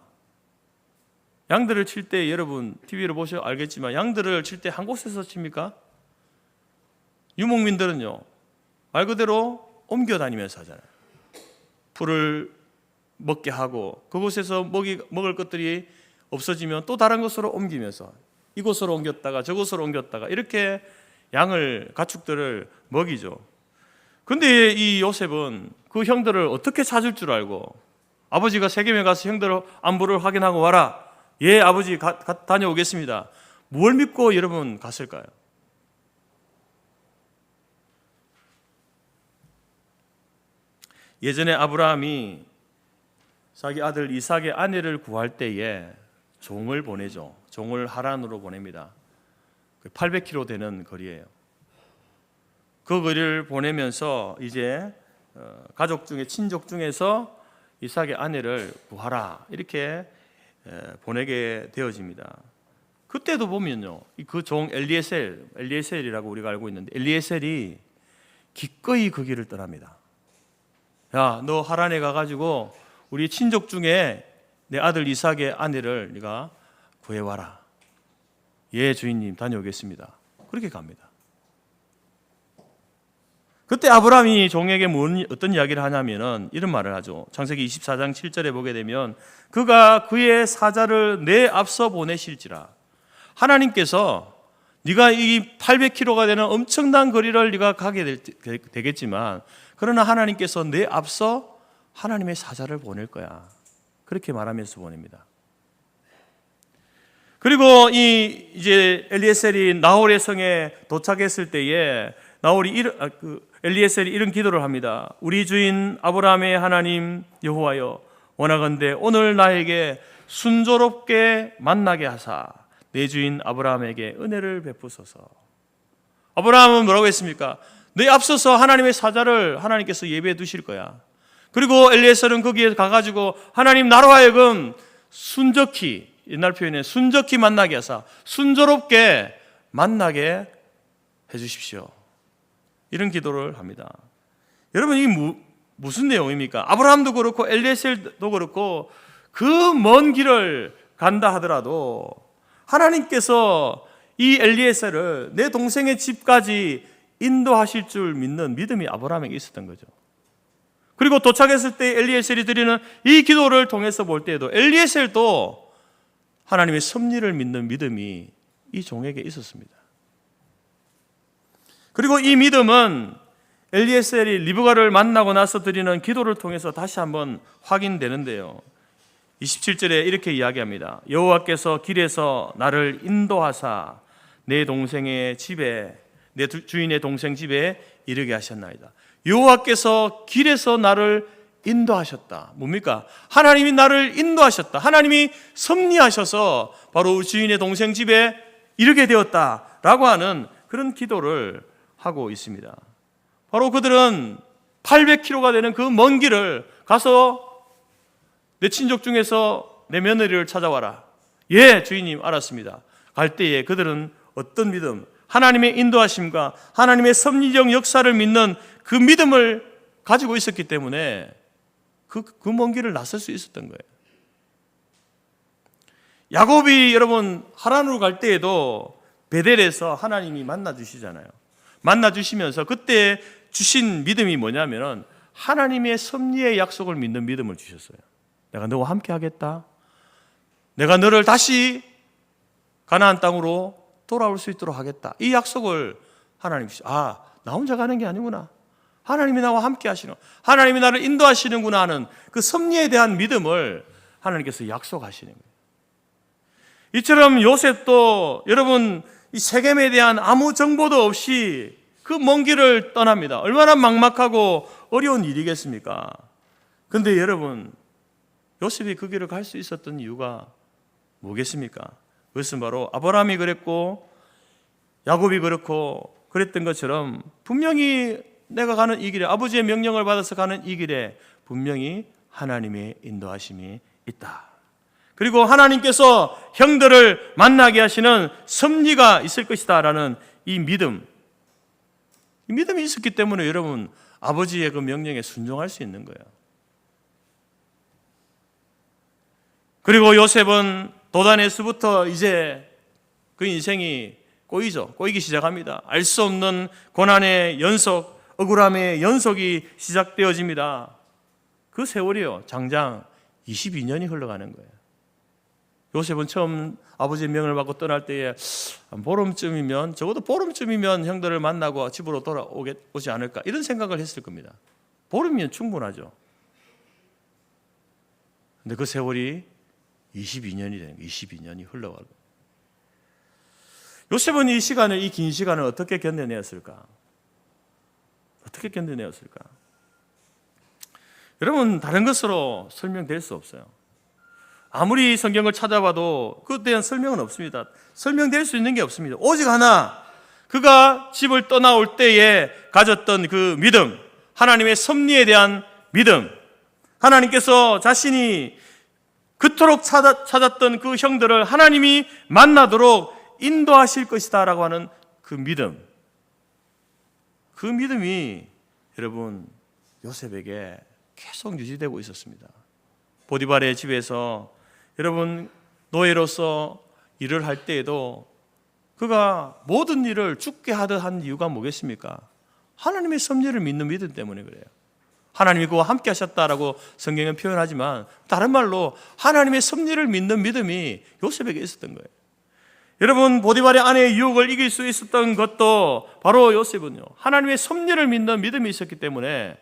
양들을 칠 때 여러분 TV로 보셔 알겠지만 양들을 칠 때 한 곳에서 칩니까? 유목민들은요, 말 그대로 옮겨 다니면서 하잖아요. 풀을 먹게 하고 그곳에서 먹을 것들이 없어지면 또 다른 곳으로 옮기면서 이곳으로 옮겼다가 저곳으로 옮겼다가 이렇게 양을 가축들을 먹이죠. 근데 이 요셉은 그 형들을 어떻게 찾을 줄 알고 아버지가 세겜에 가서 형들 안부를 확인하고 와라. 예, 아버지 다녀오겠습니다. 뭘 믿고 여러분 갔을까요? 예전에 아브라함이 자기 아들 이삭의 아내를 구할 때에 종을 보내죠. 종을 하란으로 보냅니다. 800km 되는 거리예요. 그 거리를 보내면서 이제 가족 중에 친족 중에서 이삭의 아내를 구하라 이렇게 보내게 되어집니다. 그때도 보면요, 그 종 엘리에셀이라고 우리가 알고 있는데 엘리에셀이 기꺼이 그 길을 떠납니다. 야, 너 하란에 가가지고 우리 친족 중에 내 아들 이삭의 아내를 네가 구해와라. 예, 주인님 다녀오겠습니다. 그렇게 갑니다. 그때 아브라함이 종에게 어떤 이야기를 하냐면은 이런 말을 하죠. 창세기 24장 7절에 보게 되면 그가 그의 사자를 내 앞서 보내실지라. 하나님께서 네가 이 800km가 되는 엄청난 거리를 네가 가게 되겠지만 그러나 하나님께서 내 앞서 하나님의 사자를 보낼 거야. 그렇게 말하면서 보냅니다. 그리고 이제 엘리에셀이 나홀의 성에 도착했을 때에 엘리에셀이 이런 기도를 합니다. 우리 주인 아브라함의 하나님 여호와여, 원하건대 오늘 나에게 순조롭게 만나게 하사 내 주인 아브라함에게 은혜를 베푸소서. 아브라함은 뭐라고 했습니까? 내 앞서서 하나님의 사자를 하나님께서 예배해 두실 거야. 그리고 엘리에셀은 거기에 가가지고 하나님 나로 하여금 순적히, 옛날 표현에 순적히 만나게 하사 순조롭게 만나게 해주십시오. 이런 기도를 합니다. 여러분, 이게 무슨 내용입니까? 아브라함도 그렇고 엘리에셀도 그렇고 그 먼 길을 간다 하더라도 하나님께서 이 엘리에셀을 내 동생의 집까지 인도하실 줄 믿는 믿음이 아브라함에게 있었던 거죠. 그리고 도착했을 때 엘리에셀이 드리는 이 기도를 통해서 볼 때에도 엘리에셀도 하나님의 섭리를 믿는 믿음이 이 종에게 있었습니다. 그리고 이 믿음은 엘리에셀이 리브가를 만나고 나서 드리는 기도를 통해서 다시 한번 확인되는데요. 27절에 이렇게 이야기합니다. 여호와께서 길에서 나를 인도하사 내 동생의 집에, 내 주인의 동생 집에 이르게 하셨나이다. 여호와께서 길에서 나를 인도하셨다. 뭡니까? 하나님이 나를 인도하셨다. 하나님이 섭리하셔서 바로 우리 주인의 동생 집에 이르게 되었다라고 하는 그런 기도를 하고 있습니다. 바로 그들은 800km가 되는 그 먼 길을 가서 내 친족 중에서 내 며느리를 찾아와라. 예, 주인님 알았습니다. 갈 때에 그들은 어떤 믿음, 하나님의 인도하심과 하나님의 섭리적 역사를 믿는 그 믿음을 가지고 있었기 때문에 그 먼 길을 나설 수 있었던 거예요. 야곱이 여러분 하란으로 갈 때에도 베델에서 하나님이 만나 주시잖아요. 만나 주시면서 그때 주신 믿음이 뭐냐면은 하나님의 섭리의 약속을 믿는 믿음을 주셨어요. 내가 너와 함께 하겠다. 내가 너를 다시 가나안 땅으로 돌아올 수 있도록 하겠다. 이 약속을 하나님 주시죠. 아, 나 혼자 가는 게 아니구나. 하나님이 나와 함께 하시는, 하나님이 나를 인도하시는구나 하는 그 섭리에 대한 믿음을 하나님께서 약속하시는 거예요. 이처럼 요셉도 여러분 이 세겜에 대한 아무 정보도 없이 그 먼 길을 떠납니다. 얼마나 막막하고 어려운 일이겠습니까? 그런데 여러분, 요셉이 그 길을 갈 수 있었던 이유가 뭐겠습니까? 그것은 바로 아브라함이 그랬고 야곱이 그렇고 그랬던 것처럼 분명히 내가 가는 이 길에, 아버지의 명령을 받아서 가는 이 길에 분명히 하나님의 인도하심이 있다. 그리고 하나님께서 형들을 만나게 하시는 섭리가 있을 것이다 라는 이 믿음이 있었기 때문에 여러분 아버지의 그 명령에 순종할 수 있는 거예요. 그리고 요셉은 도단에서부터 이제 그 인생이 꼬이기 시작합니다. 알 수 없는 고난의 연속, 억울함의 연속이 시작되어집니다. 그 세월이요, 장장 22년이 흘러가는 거예요. 요셉은 처음 아버지의 명을 받고 떠날 때에 보름쯤이면, 적어도 보름쯤이면 형들을 만나고 집으로 돌아오지 않을까, 이런 생각을 했을 겁니다. 보름이면 충분하죠. 근데 그 세월이 22년이 되는 거예요. 22년이 흘러가고. 요셉은 이 시간을, 이 긴 시간을 어떻게 견뎌내었을까? 어떻게 견뎌내었을까? 여러분, 다른 것으로 설명될 수 없어요. 아무리 성경을 찾아봐도 그에 대한 설명은 없습니다. 설명될 수 있는 게 없습니다. 오직 하나, 그가 집을 떠나올 때에 가졌던 그 믿음, 하나님의 섭리에 대한 믿음, 하나님께서 자신이 그토록 찾았던 그 형들을 하나님이 만나도록 인도하실 것이다 라고 하는 그 믿음, 그 믿음이 여러분 요셉에게 계속 유지되고 있었습니다. 보디발의 집에서 여러분 노예로서 일을 할 때에도 그가 모든 일을 죽게 하듯 한 이유가 뭐겠습니까? 하나님의 섭리를 믿는 믿음 때문에 그래요. 하나님이 그와 함께 하셨다라고 성경은 표현하지만 다른 말로 하나님의 섭리를 믿는 믿음이 요셉에게 있었던 거예요. 여러분, 보디발의 아내의 유혹을 이길 수 있었던 것도 바로 요셉은요, 하나님의 섭리를 믿는 믿음이 있었기 때문에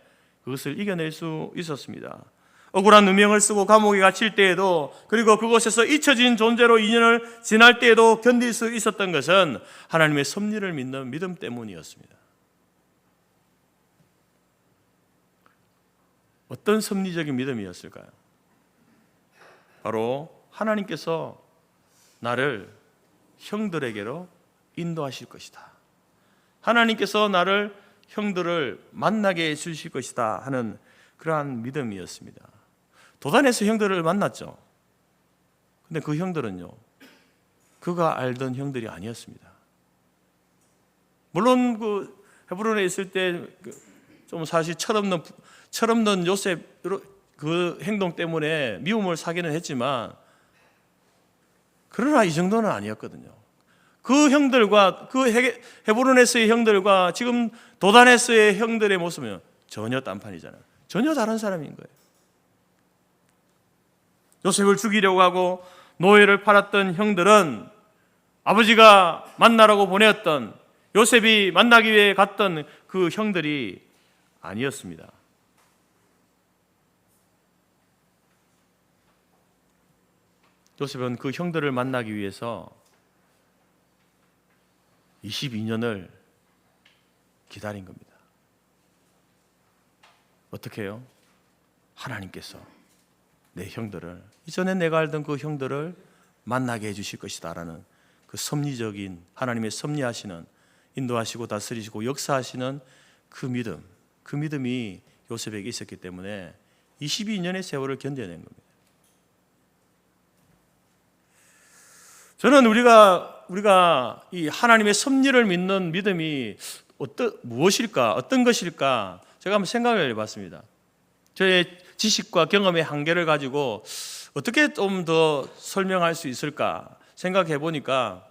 그것을 이겨낼 수 있었습니다. 억울한 누명을 쓰고 감옥에 갇힐 때에도, 그리고 그곳에서 잊혀진 존재로 2년을 지날 때에도 견딜 수 있었던 것은 하나님의 섭리를 믿는 믿음 때문이었습니다. 어떤 섭리적인 믿음이었을까요? 바로 하나님께서 나를 형들에게로 인도하실 것이다, 하나님께서 나를 형들을 만나게 해주실 것이다 하는 그러한 믿음이었습니다. 도단에서 형들을 만났죠. 근데 그 형들은요, 그가 알던 형들이 아니었습니다. 물론 그 헤브론에 있을 때 좀 사실 철없는 요셉 그 행동 때문에 미움을 사기는 했지만, 그러나 이 정도는 아니었거든요. 그 형들과, 그 헤브론에서의 형들과 지금 도단에서의 형들의 모습은 전혀 딴판이잖아요. 전혀 다른 사람인 거예요. 요셉을 죽이려고 하고 노예를 팔았던 형들은 아버지가 만나라고 보냈던, 요셉이 만나기 위해 갔던 그 형들이 아니었습니다. 요셉은 그 형들을 만나기 위해서 22년을 기다린 겁니다. 어떻게 해요? 하나님께서 내 형들을, 이전에 내가 알던 그 형들을 만나게 해주실 것이다 라는 그 섭리적인, 하나님의 섭리하시는, 인도하시고 다스리시고 역사하시는 그 믿음, 그 믿음이 요셉에게 있었기 때문에 22년의 세월을 견뎌낸 겁니다. 저는 우리가 이 하나님의 섭리를 믿는 믿음이 무엇일까, 어떤 것일까, 제가 한번 생각을 해봤습니다. 저의 지식과 경험의 한계를 가지고 어떻게 좀 더 설명할 수 있을까 생각해 보니까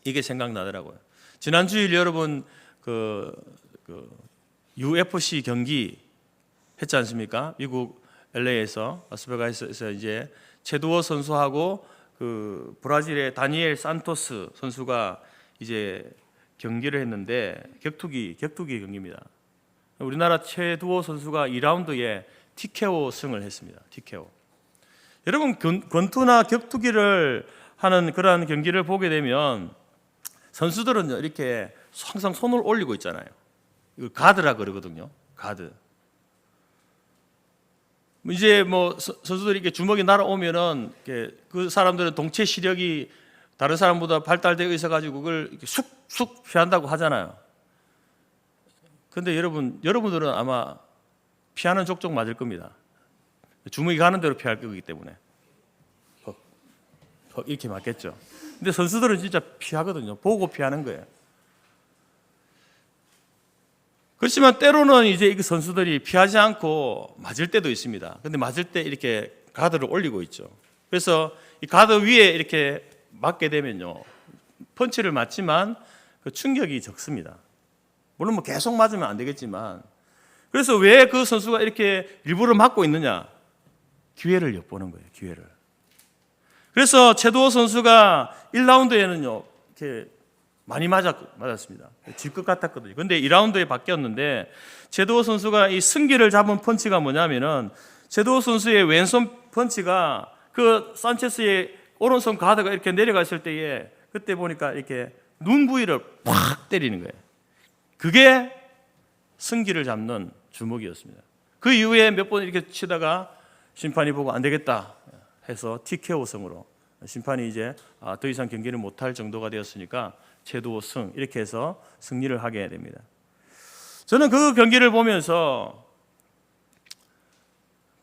이게 생각나더라고요. 지난 주일 여러분 그 UFC 경기 했지 않습니까? 미국 LA에서, 라스베가스에서 이제 체두어 선수하고 그 브라질의 다니엘 산토스 선수가 이제 경기를 했는데 격투기 경기입니다. 우리나라 체두어 선수가 2라운드에 TKO 승을 했습니다. TKO. 여러분, 권투나 격투기를 하는 그러한 경기를 보게 되면 선수들은 이렇게 항상 손을 올리고 있잖아요. 이거 가드라 그러거든요. 가드. 이제 뭐 선수들이 이렇게 주먹이 날아오면은 그 사람들은 동체 시력이 다른 사람보다 발달되어 있어 가지고 그걸 이렇게 쑥쑥 피한다고 하잖아요. 근데 여러분들은 아마 피하는 족족 맞을 겁니다. 주먹이 가는 대로 피할 거기 때문에 이렇게 맞겠죠. 근데 선수들은 진짜 피하거든요. 보고 피하는 거예요. 그렇지만 때로는 이제 이 선수들이 피하지 않고 맞을 때도 있습니다. 근데 맞을 때 이렇게 가드를 올리고 있죠. 그래서 이 가드 위에 이렇게 맞게 되면요, 펀치를 맞지만 그 충격이 적습니다. 물론 뭐 계속 맞으면 안 되겠지만, 그래서 왜 그 선수가 이렇게 일부러 맞고 있느냐? 기회를 엿보는 거예요. 기회를. 그래서 최도호 선수가 1라운드에는요 이렇게 많이 맞았습니다. 질 것 같았거든요. 근데 2라운드에 바뀌었는데 최도호 선수가 이 승기를 잡은 펀치가 뭐냐면은 최도호 선수의 왼손 펀치가 그 산체스의 오른손 가드가 이렇게 내려갔을 때에 그때 보니까 이렇게 눈 부위를 팍 때리는 거예요. 그게 승기를 잡는 주먹이었습니다. 그 이후에 몇 번 이렇게 치다가 심판이 보고 안 되겠다 해서 TKO 승으로 심판이 이제 더 이상 경기를 못할 정도가 되었으니까 최도호 승 이렇게 해서 승리를 하게 됩니다. 저는 그 경기를 보면서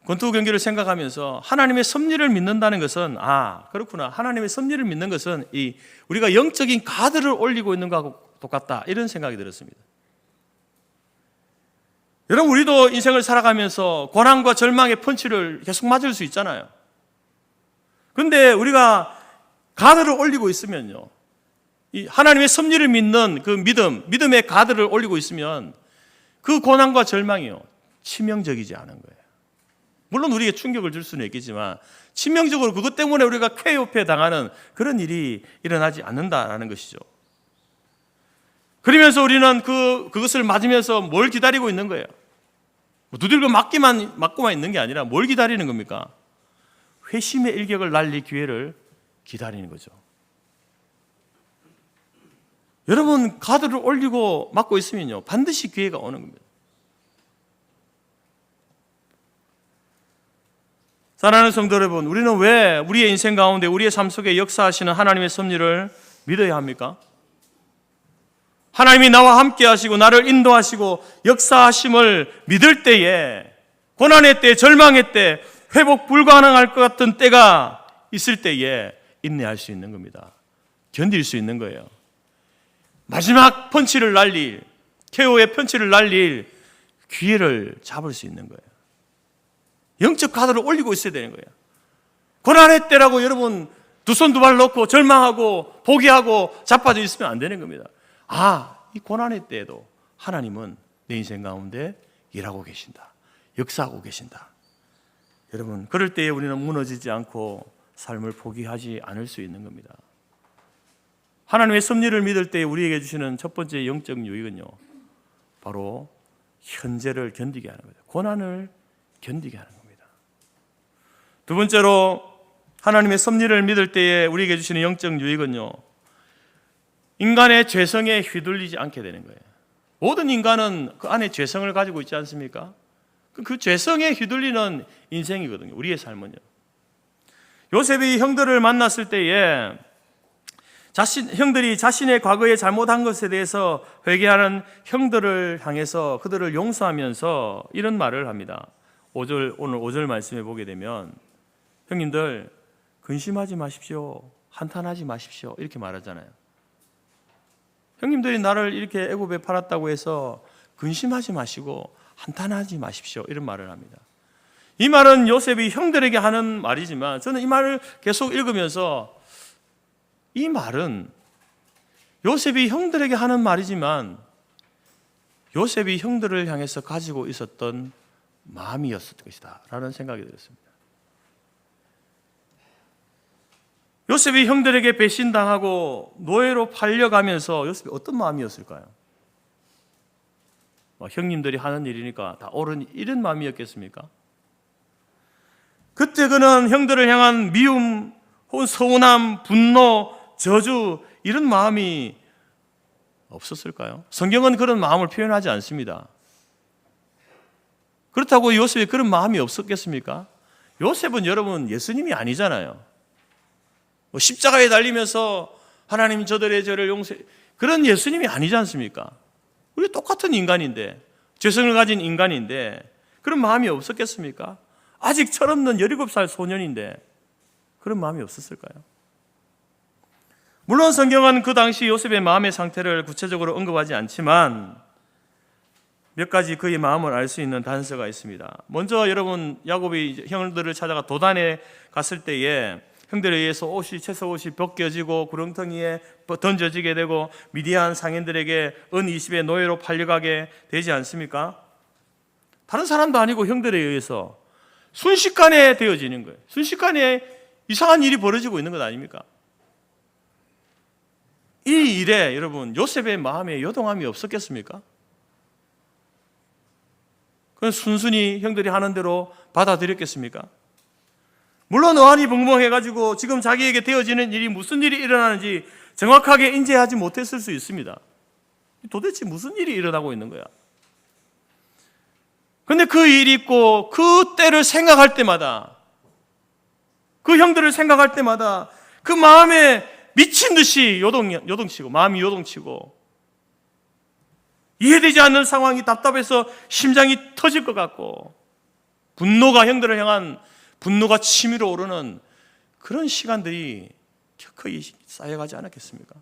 권투 경기를 생각하면서 하나님의 섭리를 믿는다는 것은 그렇구나, 하나님의 섭리를 믿는 것은 이 우리가 영적인 가드를 올리고 있는 것하고 똑같다 이런 생각이 들었습니다. 여러분, 우리도 인생을 살아가면서 고난과 절망의 펀치를 계속 맞을 수 있잖아요. 그런데 우리가 가드를 올리고 있으면요, 이 하나님의 섭리를 믿는 그 믿음의 가드를 올리고 있으면 그 고난과 절망이요 치명적이지 않은 거예요. 물론 우리에게 충격을 줄 수는 있겠지만 치명적으로 그것 때문에 우리가 쾌유패 당하는 그런 일이 일어나지 않는다라는 것이죠. 그러면서 우리는 그것을 맞으면서 뭘 기다리고 있는 거예요? 두들겨 맞고만 있는 게 아니라 뭘 기다리는 겁니까? 회심의 일격을 날릴 기회를 기다리는 거죠. 여러분, 가드를 올리고 맞고 있으면요 반드시 기회가 오는 겁니다. 사랑하는 성도 여러분, 우리는 왜 우리의 인생 가운데 우리의 삶 속에 역사하시는 하나님의 섭리를 믿어야 합니까? 하나님이 나와 함께 하시고 나를 인도하시고 역사하심을 믿을 때에, 고난의 때, 절망의 때, 회복 불가능할 것 같은 때가 있을 때에 인내할 수 있는 겁니다. 견딜 수 있는 거예요. 마지막 펀치를 날릴, KO의 펀치를 날릴 기회를 잡을 수 있는 거예요. 영적 가드를 올리고 있어야 되는 거예요. 고난의 때라고 여러분 두 손 두 발 놓고 절망하고 포기하고 자빠져 있으면 안 되는 겁니다. 이 고난의 때에도 하나님은 내 인생 가운데 일하고 계신다, 역사하고 계신다. 여러분, 그럴 때에 우리는 무너지지 않고 삶을 포기하지 않을 수 있는 겁니다. 하나님의 섭리를 믿을 때에 우리에게 주시는 첫 번째 영적 유익은요 바로 현재를 견디게 하는 거예요. 고난을 견디게 하는 겁니다. 두 번째로 하나님의 섭리를 믿을 때에 우리에게 주시는 영적 유익은요 인간의 죄성에 휘둘리지 않게 되는 거예요. 모든 인간은 그 안에 죄성을 가지고 있지 않습니까? 그 죄성에 휘둘리는 인생이거든요. 우리의 삶은요. 요셉이 형들을 만났을 때에 형들이 자신의 과거에 잘못한 것에 대해서 회개하는 형들을 향해서 그들을 용서하면서 이런 말을 합니다. 오늘 5절 말씀에 보게 되면 형님들 근심하지 마십시오, 한탄하지 마십시오 이렇게 말하잖아요. 형님들이 나를 이렇게 애굽에 팔았다고 해서 근심하지 마시고 한탄하지 마십시오 이런 말을 합니다. 이 말은 요셉이 형들에게 하는 말이지만 저는 이 말을 계속 읽으면서 이 말은 요셉이 형들에게 하는 말이지만 요셉이 형들을 향해서 가지고 있었던 마음이었을 것이다 라는 생각이 들었습니다. 요셉이 형들에게 배신당하고 노예로 팔려가면서 요셉이 어떤 마음이었을까요? 형님들이 하는 일이니까 다 옳은 이런 마음이었겠습니까? 그때 그는 형들을 향한 미움, 혹은 서운함, 분노, 저주 이런 마음이 없었을까요? 성경은 그런 마음을 표현하지 않습니다. 그렇다고 요셉이 그런 마음이 없었겠습니까? 요셉은 여러분 예수님이 아니잖아요. 십자가에 달리면서 하나님 저들의 죄를 용서해, 그런 예수님이 아니지 않습니까? 우리 똑같은 인간인데, 죄성을 가진 인간인데 그런 마음이 없었겠습니까? 아직 철없는 17살 소년인데 그런 마음이 없었을까요? 물론 성경은 그 당시 요셉의 마음의 상태를 구체적으로 언급하지 않지만 몇 가지 그의 마음을 알 수 있는 단서가 있습니다. 먼저 여러분, 야곱이 형들을 찾아가 도단에 갔을 때에 형들에 의해서 채소 옷이 벗겨지고 구렁텅이에 던져지게 되고 미디안 상인들에게 은 20의 노예로 팔려가게 되지 않습니까? 다른 사람도 아니고 형들에 의해서 순식간에 되어지는 거예요. 순식간에 이상한 일이 벌어지고 있는 것 아닙니까? 이 일에 여러분 요셉의 마음에 요동함이 없었겠습니까? 그건 순순히 형들이 하는 대로 받아들였겠습니까? 물론 어안이벙벙해가지고 지금 자기에게 되어지는 일이 무슨 일이 일어나는지 정확하게 인지하지 못했을 수 있습니다. 도대체 무슨 일이 일어나고 있는 거야? 근데 그 일이 있고 그 때를 생각할 때마다, 그 형들을 생각할 때마다 그 마음에 미친 듯이 요동치고, 마음이 요동치고, 이해되지 않는 상황이 답답해서 심장이 터질 것 같고, 분노가, 형들을 향한 분노가 치밀어 오르는 그런 시간들이 켜켜이 쌓여가지 않았겠습니까?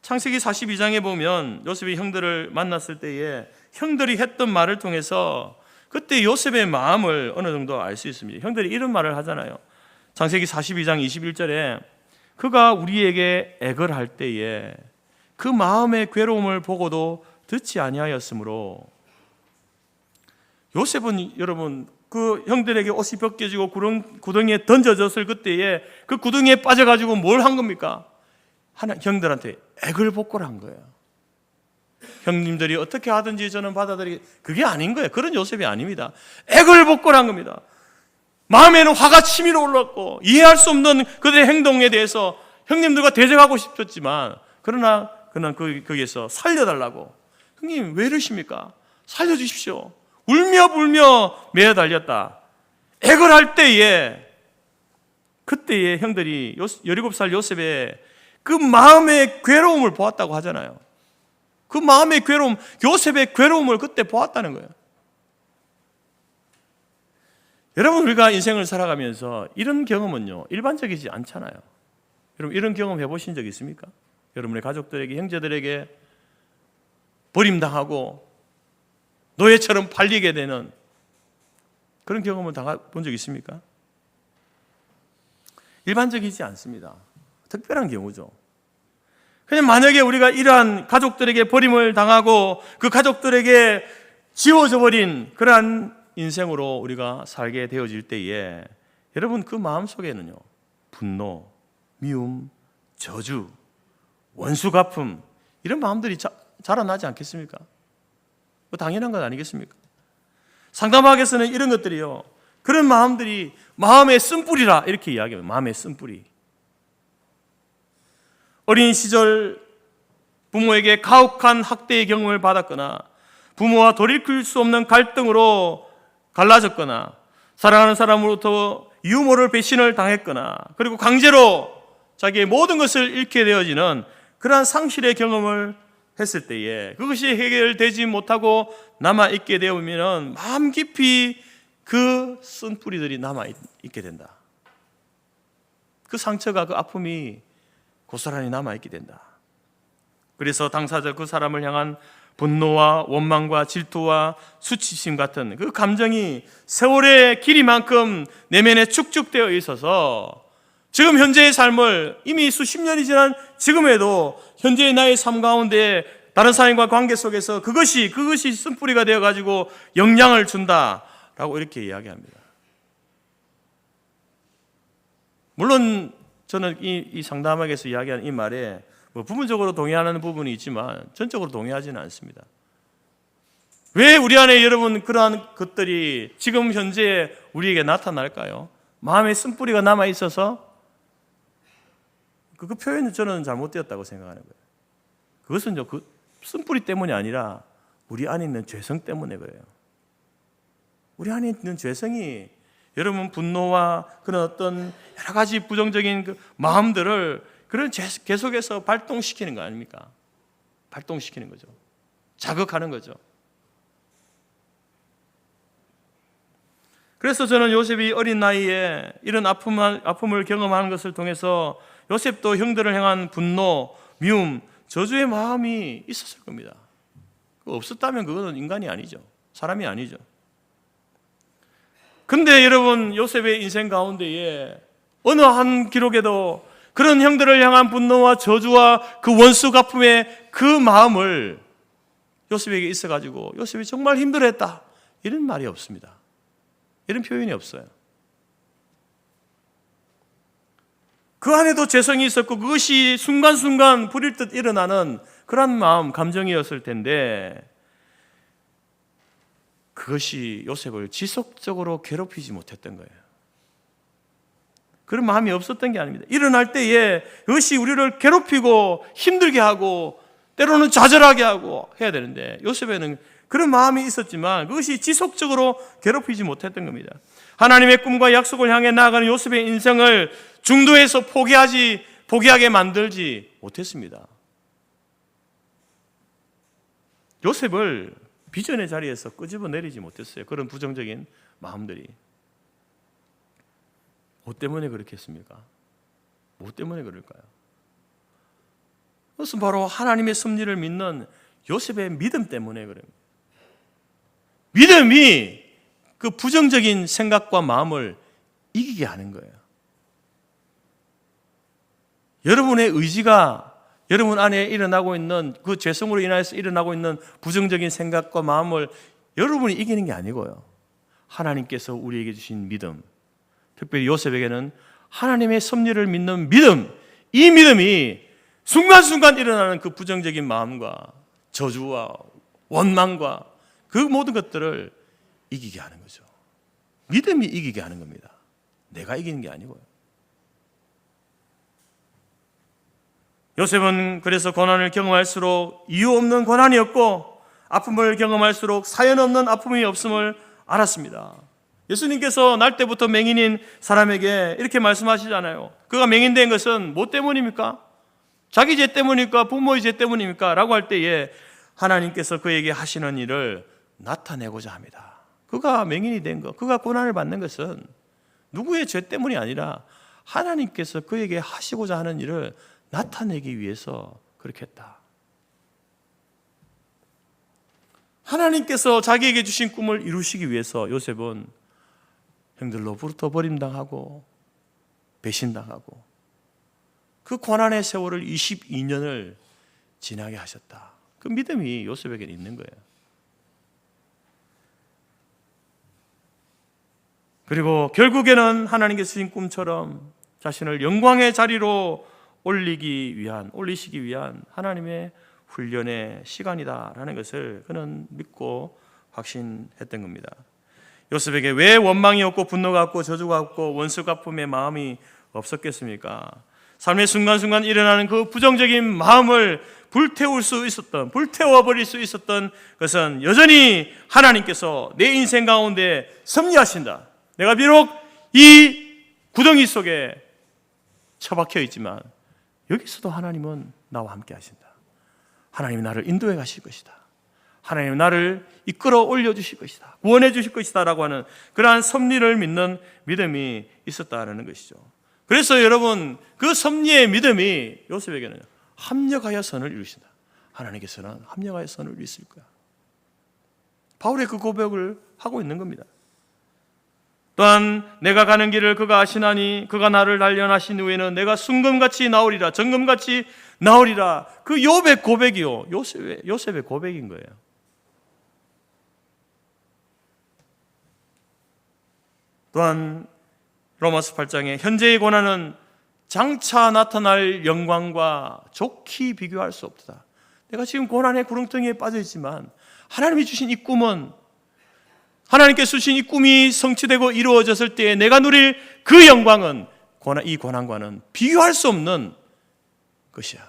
창세기 42장에 보면 요셉이 형들을 만났을 때에 형들이 했던 말을 통해서 그때 요셉의 마음을 어느 정도 알 수 있습니다. 형들이 이런 말을 하잖아요. 창세기 42장 21절에 그가 우리에게 애걸 할 때에 그 마음의 괴로움을 보고도 듣지 아니하였으므로, 요셉은 여러분 그 형들에게 옷이 벗겨지고 구덩이에 던져졌을 그때에 그 구덩이에 빠져가지고 뭘 한 겁니까? 형들한테 애걸복걸을 한 거예요. 형님들이 어떻게 하든지 저는 그게 아닌 거예요. 그런 요셉이 아닙니다. 애걸복걸한 겁니다. 마음에는 화가 치밀어 올랐고 이해할 수 없는 그들의 행동에 대해서 형님들과 대적하고 싶었지만, 그러나 그는 거기에서 살려달라고, 형님 왜 이러십니까? 살려주십시오. 울며 불며 매어 달렸다. 애걸할 때에, 그때에 형들이 17살 요셉의 그 마음의 괴로움을 보았다고 하잖아요. 그 마음의 괴로움, 요셉의 괴로움을 그때 보았다는 거예요. 여러분, 우리가 인생을 살아가면서 이런 경험은요, 일반적이지 않잖아요. 여러분, 이런 경험 해보신 적 있습니까? 여러분의 가족들에게, 형제들에게 버림당하고 노예처럼 팔리게 되는 그런 경험을 당해본 적 있습니까? 일반적이지 않습니다. 특별한 경우죠. 그냥 만약에 우리가 이러한 가족들에게 버림을 당하고 그 가족들에게 지워져 버린 그러한 인생으로 우리가 살게 되어질 때에, 여러분 그 마음속에는요, 분노, 미움, 저주, 원수 갚음, 이런 마음들이 자라나지 않겠습니까? 당연한 건 아니겠습니까? 상담학에서는 이런 것들이요, 그런 마음들이 마음의 쓴뿌리라 이렇게 이야기해요. 마음의 쓴뿌리. 어린 시절 부모에게 가혹한 학대의 경험을 받았거나 부모와 돌이킬 수 없는 갈등으로 갈라졌거나 사랑하는 사람으로부터 유모를 배신을 당했거나 그리고 강제로 자기의 모든 것을 잃게 되어지는 그러한 상실의 경험을 했을 때에 그것이 해결되지 못하고 남아있게 되면 마음 깊이 그 쓴뿌리들이 남아있게 된다. 그 상처가, 그 아픔이 고스란히 남아있게 된다. 그래서 당사자 그 사람을 향한 분노와 원망과 질투와 수치심 같은 그 감정이 세월의 길이만큼 내면에 축적되어 있어서 지금 현재의 삶을 이미 수십 년이 지난 지금에도 현재의 나의 삶 가운데 다른 사람과 관계 속에서 그것이 쓴뿌리가 되어가지고 영향을 준다라고 이렇게 이야기합니다. 물론 저는 이 상담학에서 이야기하는 이 말에 부분적으로 동의하는 부분이 있지만 전적으로 동의하지는 않습니다. 왜 우리 안에 여러분 그러한 것들이 지금 현재 우리에게 나타날까요? 마음에 쓴뿌리가 남아 있어서 그 표현은 저는 잘못되었다고 생각하는 거예요. 그것은 그 쓴뿌리 때문이 아니라 우리 안에 있는 죄성 때문에 그래요. 우리 안에 있는 죄성이 여러분 분노와 그런 어떤 여러 가지 부정적인 그 마음들을 그런 계속해서 발동시키는 거 아닙니까? 발동시키는 거죠. 자극하는 거죠. 그래서 저는 요셉이 어린 나이에 이런 아픔을 경험하는 것을 통해서 요셉도 형들을 향한 분노, 미움, 저주의 마음이 있었을 겁니다. 없었다면 그거는 인간이 아니죠. 사람이 아니죠. 근데 여러분 요셉의 인생 가운데에 어느 한 기록에도 그런 형들을 향한 분노와 저주와 그 원수 갚음의 그 마음을 요셉에게 있어가지고 요셉이 정말 힘들어했다 이런 말이 없습니다. 이런 표현이 없어요. 그 안에도 죄성이 있었고 그것이 순간순간 불일 듯 일어나는 그런 마음, 감정이었을 텐데 그것이 요셉을 지속적으로 괴롭히지 못했던 거예요. 그런 마음이 없었던 게 아닙니다. 일어날 때에 그것이 우리를 괴롭히고 힘들게 하고 때로는 좌절하게 하고 해야 되는데 요셉에는 그런 마음이 있었지만 그것이 지속적으로 괴롭히지 못했던 겁니다. 하나님의 꿈과 약속을 향해 나아가는 요셉의 인생을 중도에서 포기하게 만들지 못했습니다. 요셉을 비전의 자리에서 끄집어내리지 못했어요. 그런 부정적인 마음들이. 뭐 때문에 그렇게 했습니까? 뭐 때문에 그럴까요? 그것은 바로 하나님의 섭리를 믿는 요셉의 믿음 때문에 그래요. 믿음이 그 부정적인 생각과 마음을 이기게 하는 거예요. 여러분의 의지가 여러분 안에 일어나고 있는 그 죄성으로 인해서 일어나고 있는 부정적인 생각과 마음을 여러분이 이기는 게 아니고요. 하나님께서 우리에게 주신 믿음, 특별히 요셉에게는 하나님의 섭리를 믿는 믿음, 이 믿음이 순간순간 일어나는 그 부정적인 마음과 저주와 원망과 그 모든 것들을 이기게 하는 거죠. 믿음이 이기게 하는 겁니다. 내가 이기는 게 아니고요. 요셉은 그래서 고난을 경험할수록 이유 없는 고난이었고 아픔을 경험할수록 사연 없는 아픔이 없음을 알았습니다. 예수님께서 날 때부터 맹인인 사람에게 이렇게 말씀하시잖아요. 그가 맹인된 것은 뭐 때문입니까? 자기 죄 때문입니까? 부모의 죄 때문입니까? 라고 할 때에 하나님께서 그에게 하시는 일을 나타내고자 합니다. 그가 맹인이 된 것, 그가 고난을 받는 것은 누구의 죄 때문이 아니라 하나님께서 그에게 하시고자 하는 일을 나타내기 위해서 그렇게 했다. 하나님께서 자기에게 주신 꿈을 이루시기 위해서 요셉은 형들로부터 버림당하고 배신당하고 그 고난의 세월을 22년을 지나게 하셨다. 그 믿음이 요셉에게 있는 거예요. 그리고 결국에는 하나님께서 주신 꿈처럼 자신을 영광의 자리로 올리시기 위한 하나님의 훈련의 시간이다라는 것을 그는 믿고 확신했던 겁니다. 요셉에게 왜 원망이 없고 분노가 없고 저주가 없고 원수 갚음의 마음이 없었겠습니까? 삶의 순간순간 일어나는 그 부정적인 마음을 불태워버릴 수 있었던 것은 여전히 하나님께서 내 인생 가운데 섭리하신다. 내가 비록 이 구덩이 속에 처박혀 있지만 여기서도 하나님은 나와 함께 하신다. 하나님이 나를 인도해 가실 것이다. 하나님이 나를 이끌어 올려주실 것이다. 구원해 주실 것이다 라고 하는 그러한 섭리를 믿는 믿음이 있었다는 것이죠. 그래서 여러분 그 섭리의 믿음이 요셉에게는 합력하여 선을 이루신다. 하나님께서는 합력하여 선을 이루실 거야. 바울의 그 고백을 하고 있는 겁니다. 또한 내가 가는 길을 그가 아시나니 그가 나를 단련하신 후에는 내가 순금같이 나오리라 정금같이 나오리라. 그 욥의 고백이요 요셉의 고백인 거예요. 또한 로마서 8장에 현재의 고난은 장차 나타날 영광과 좋게 비교할 수 없다. 내가 지금 고난의 구렁텅이에 빠져 있지만 하나님이 주신 이 꿈은 하나님께서 주신 이 꿈이 성취되고 이루어졌을 때에 내가 누릴 그 영광은 이 고난과는 비교할 수 없는 것이야.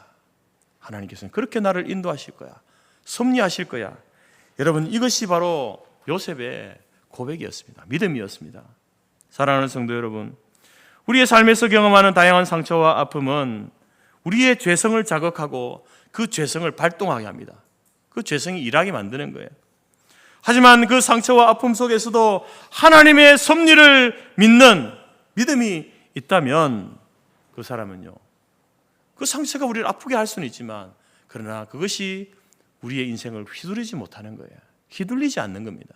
하나님께서는 그렇게 나를 인도하실 거야. 섭리하실 거야. 여러분 이것이 바로 요셉의 고백이었습니다. 믿음이었습니다. 사랑하는 성도 여러분, 우리의 삶에서 경험하는 다양한 상처와 아픔은 우리의 죄성을 자극하고 그 죄성을 발동하게 합니다. 그 죄성이 일하게 만드는 거예요. 하지만 그 상처와 아픔 속에서도 하나님의 섭리를 믿는 믿음이 있다면 그 사람은요, 그 상처가 우리를 아프게 할 수는 있지만 그러나 그것이 우리의 인생을 휘두르지 못하는 거예요. 휘둘리지 않는 겁니다.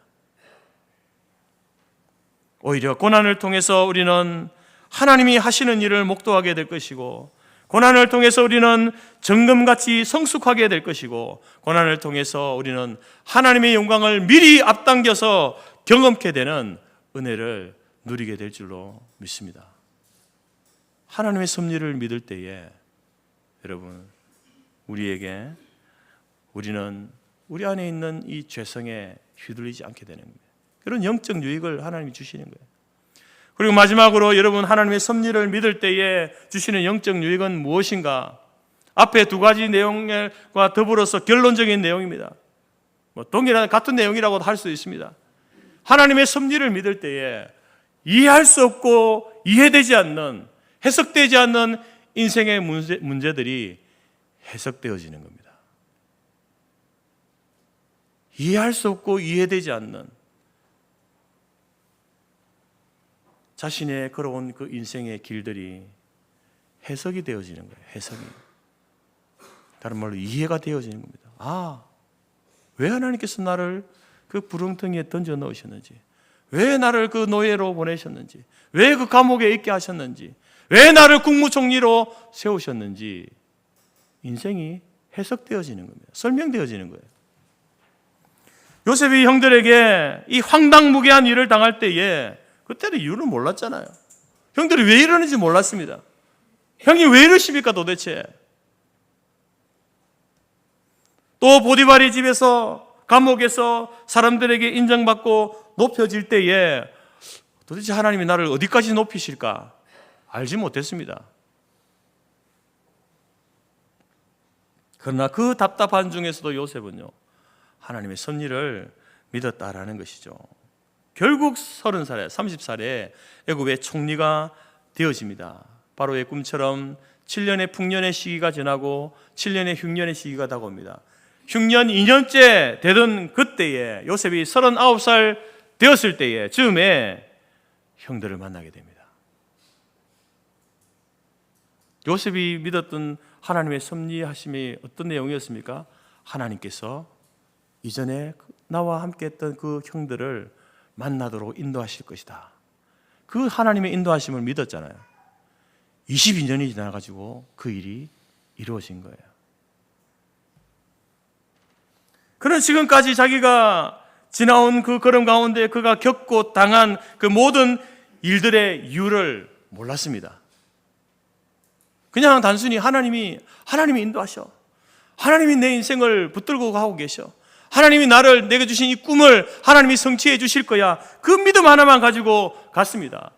오히려 고난을 통해서 우리는 하나님이 하시는 일을 목도하게 될 것이고 고난을 통해서 우리는 정금같이 성숙하게 될 것이고, 고난을 통해서 우리는 하나님의 영광을 미리 앞당겨서 경험케 되는 은혜를 누리게 될 줄로 믿습니다. 하나님의 섭리를 믿을 때에 여러분, 우리는 우리 안에 있는 이 죄성에 휘둘리지 않게 되는 거예요. 그런 영적 유익을 하나님이 주시는 거예요. 그리고 마지막으로 여러분, 하나님의 섭리를 믿을 때에 주시는 영적 유익은 무엇인가? 앞에 두 가지 내용과 더불어서 결론적인 내용입니다. 동일한 같은 내용이라고도 할 수 있습니다. 하나님의 섭리를 믿을 때에 이해할 수 없고 이해되지 않는, 해석되지 않는 인생의 문제들이 해석되어지는 겁니다. 이해할 수 없고 이해되지 않는 자신의 걸어온 그 인생의 길들이 해석이 되어지는 거예요. 해석이. 다른 말로 이해가 되어지는 겁니다. 아, 왜 하나님께서 나를 그 부렁텅이에 던져 넣으셨는지, 왜 나를 그 노예로 보내셨는지, 왜 그 감옥에 있게 하셨는지, 왜 나를 국무총리로 세우셨는지 인생이 해석되어지는 겁니다. 설명되어지는 거예요. 요셉이 형들에게 이 황당무계한 일을 당할 때에 그때는 이유를 몰랐잖아요. 형들이 왜 이러는지 몰랐습니다. 형이 왜 이러십니까 도대체? 또 보디발의 집에서, 감옥에서 사람들에게 인정받고 높여질 때에 도대체 하나님이 나를 어디까지 높이실까 알지 못했습니다. 그러나 그 답답한 중에서도 요셉은요, 하나님의 섭리를 믿었다라는 것이죠. 결국 30살에 30살에 애굽의 총리가 되어집니다. 바로의 꿈처럼 7년의 풍년의 시기가 지나고 7년의 흉년의 시기가 다가옵니다. 흉년 2년째 되던 그때에 요셉이 39살 되었을 때에 즈음에 형들을 만나게 됩니다. 요셉이 믿었던 하나님의 섭리하심이 어떤 내용이었습니까? 하나님께서 이전에 나와 함께 했던 그 형들을 만나도록 인도하실 것이다. 그 하나님의 인도하심을 믿었잖아요. 22년이 지나가지고 그 일이 이루어진 거예요. 그는 지금까지 자기가 지나온 그 걸음 가운데 그가 겪고 당한 그 모든 일들의 이유를 몰랐습니다. 그냥 단순히 하나님이 인도하셔. 하나님이 내 인생을 붙들고 가고 계셔. 하나님이 나를, 내게 주신 이 꿈을 하나님이 성취해 주실 거야. 그 믿음 하나만 가지고 갔습니다.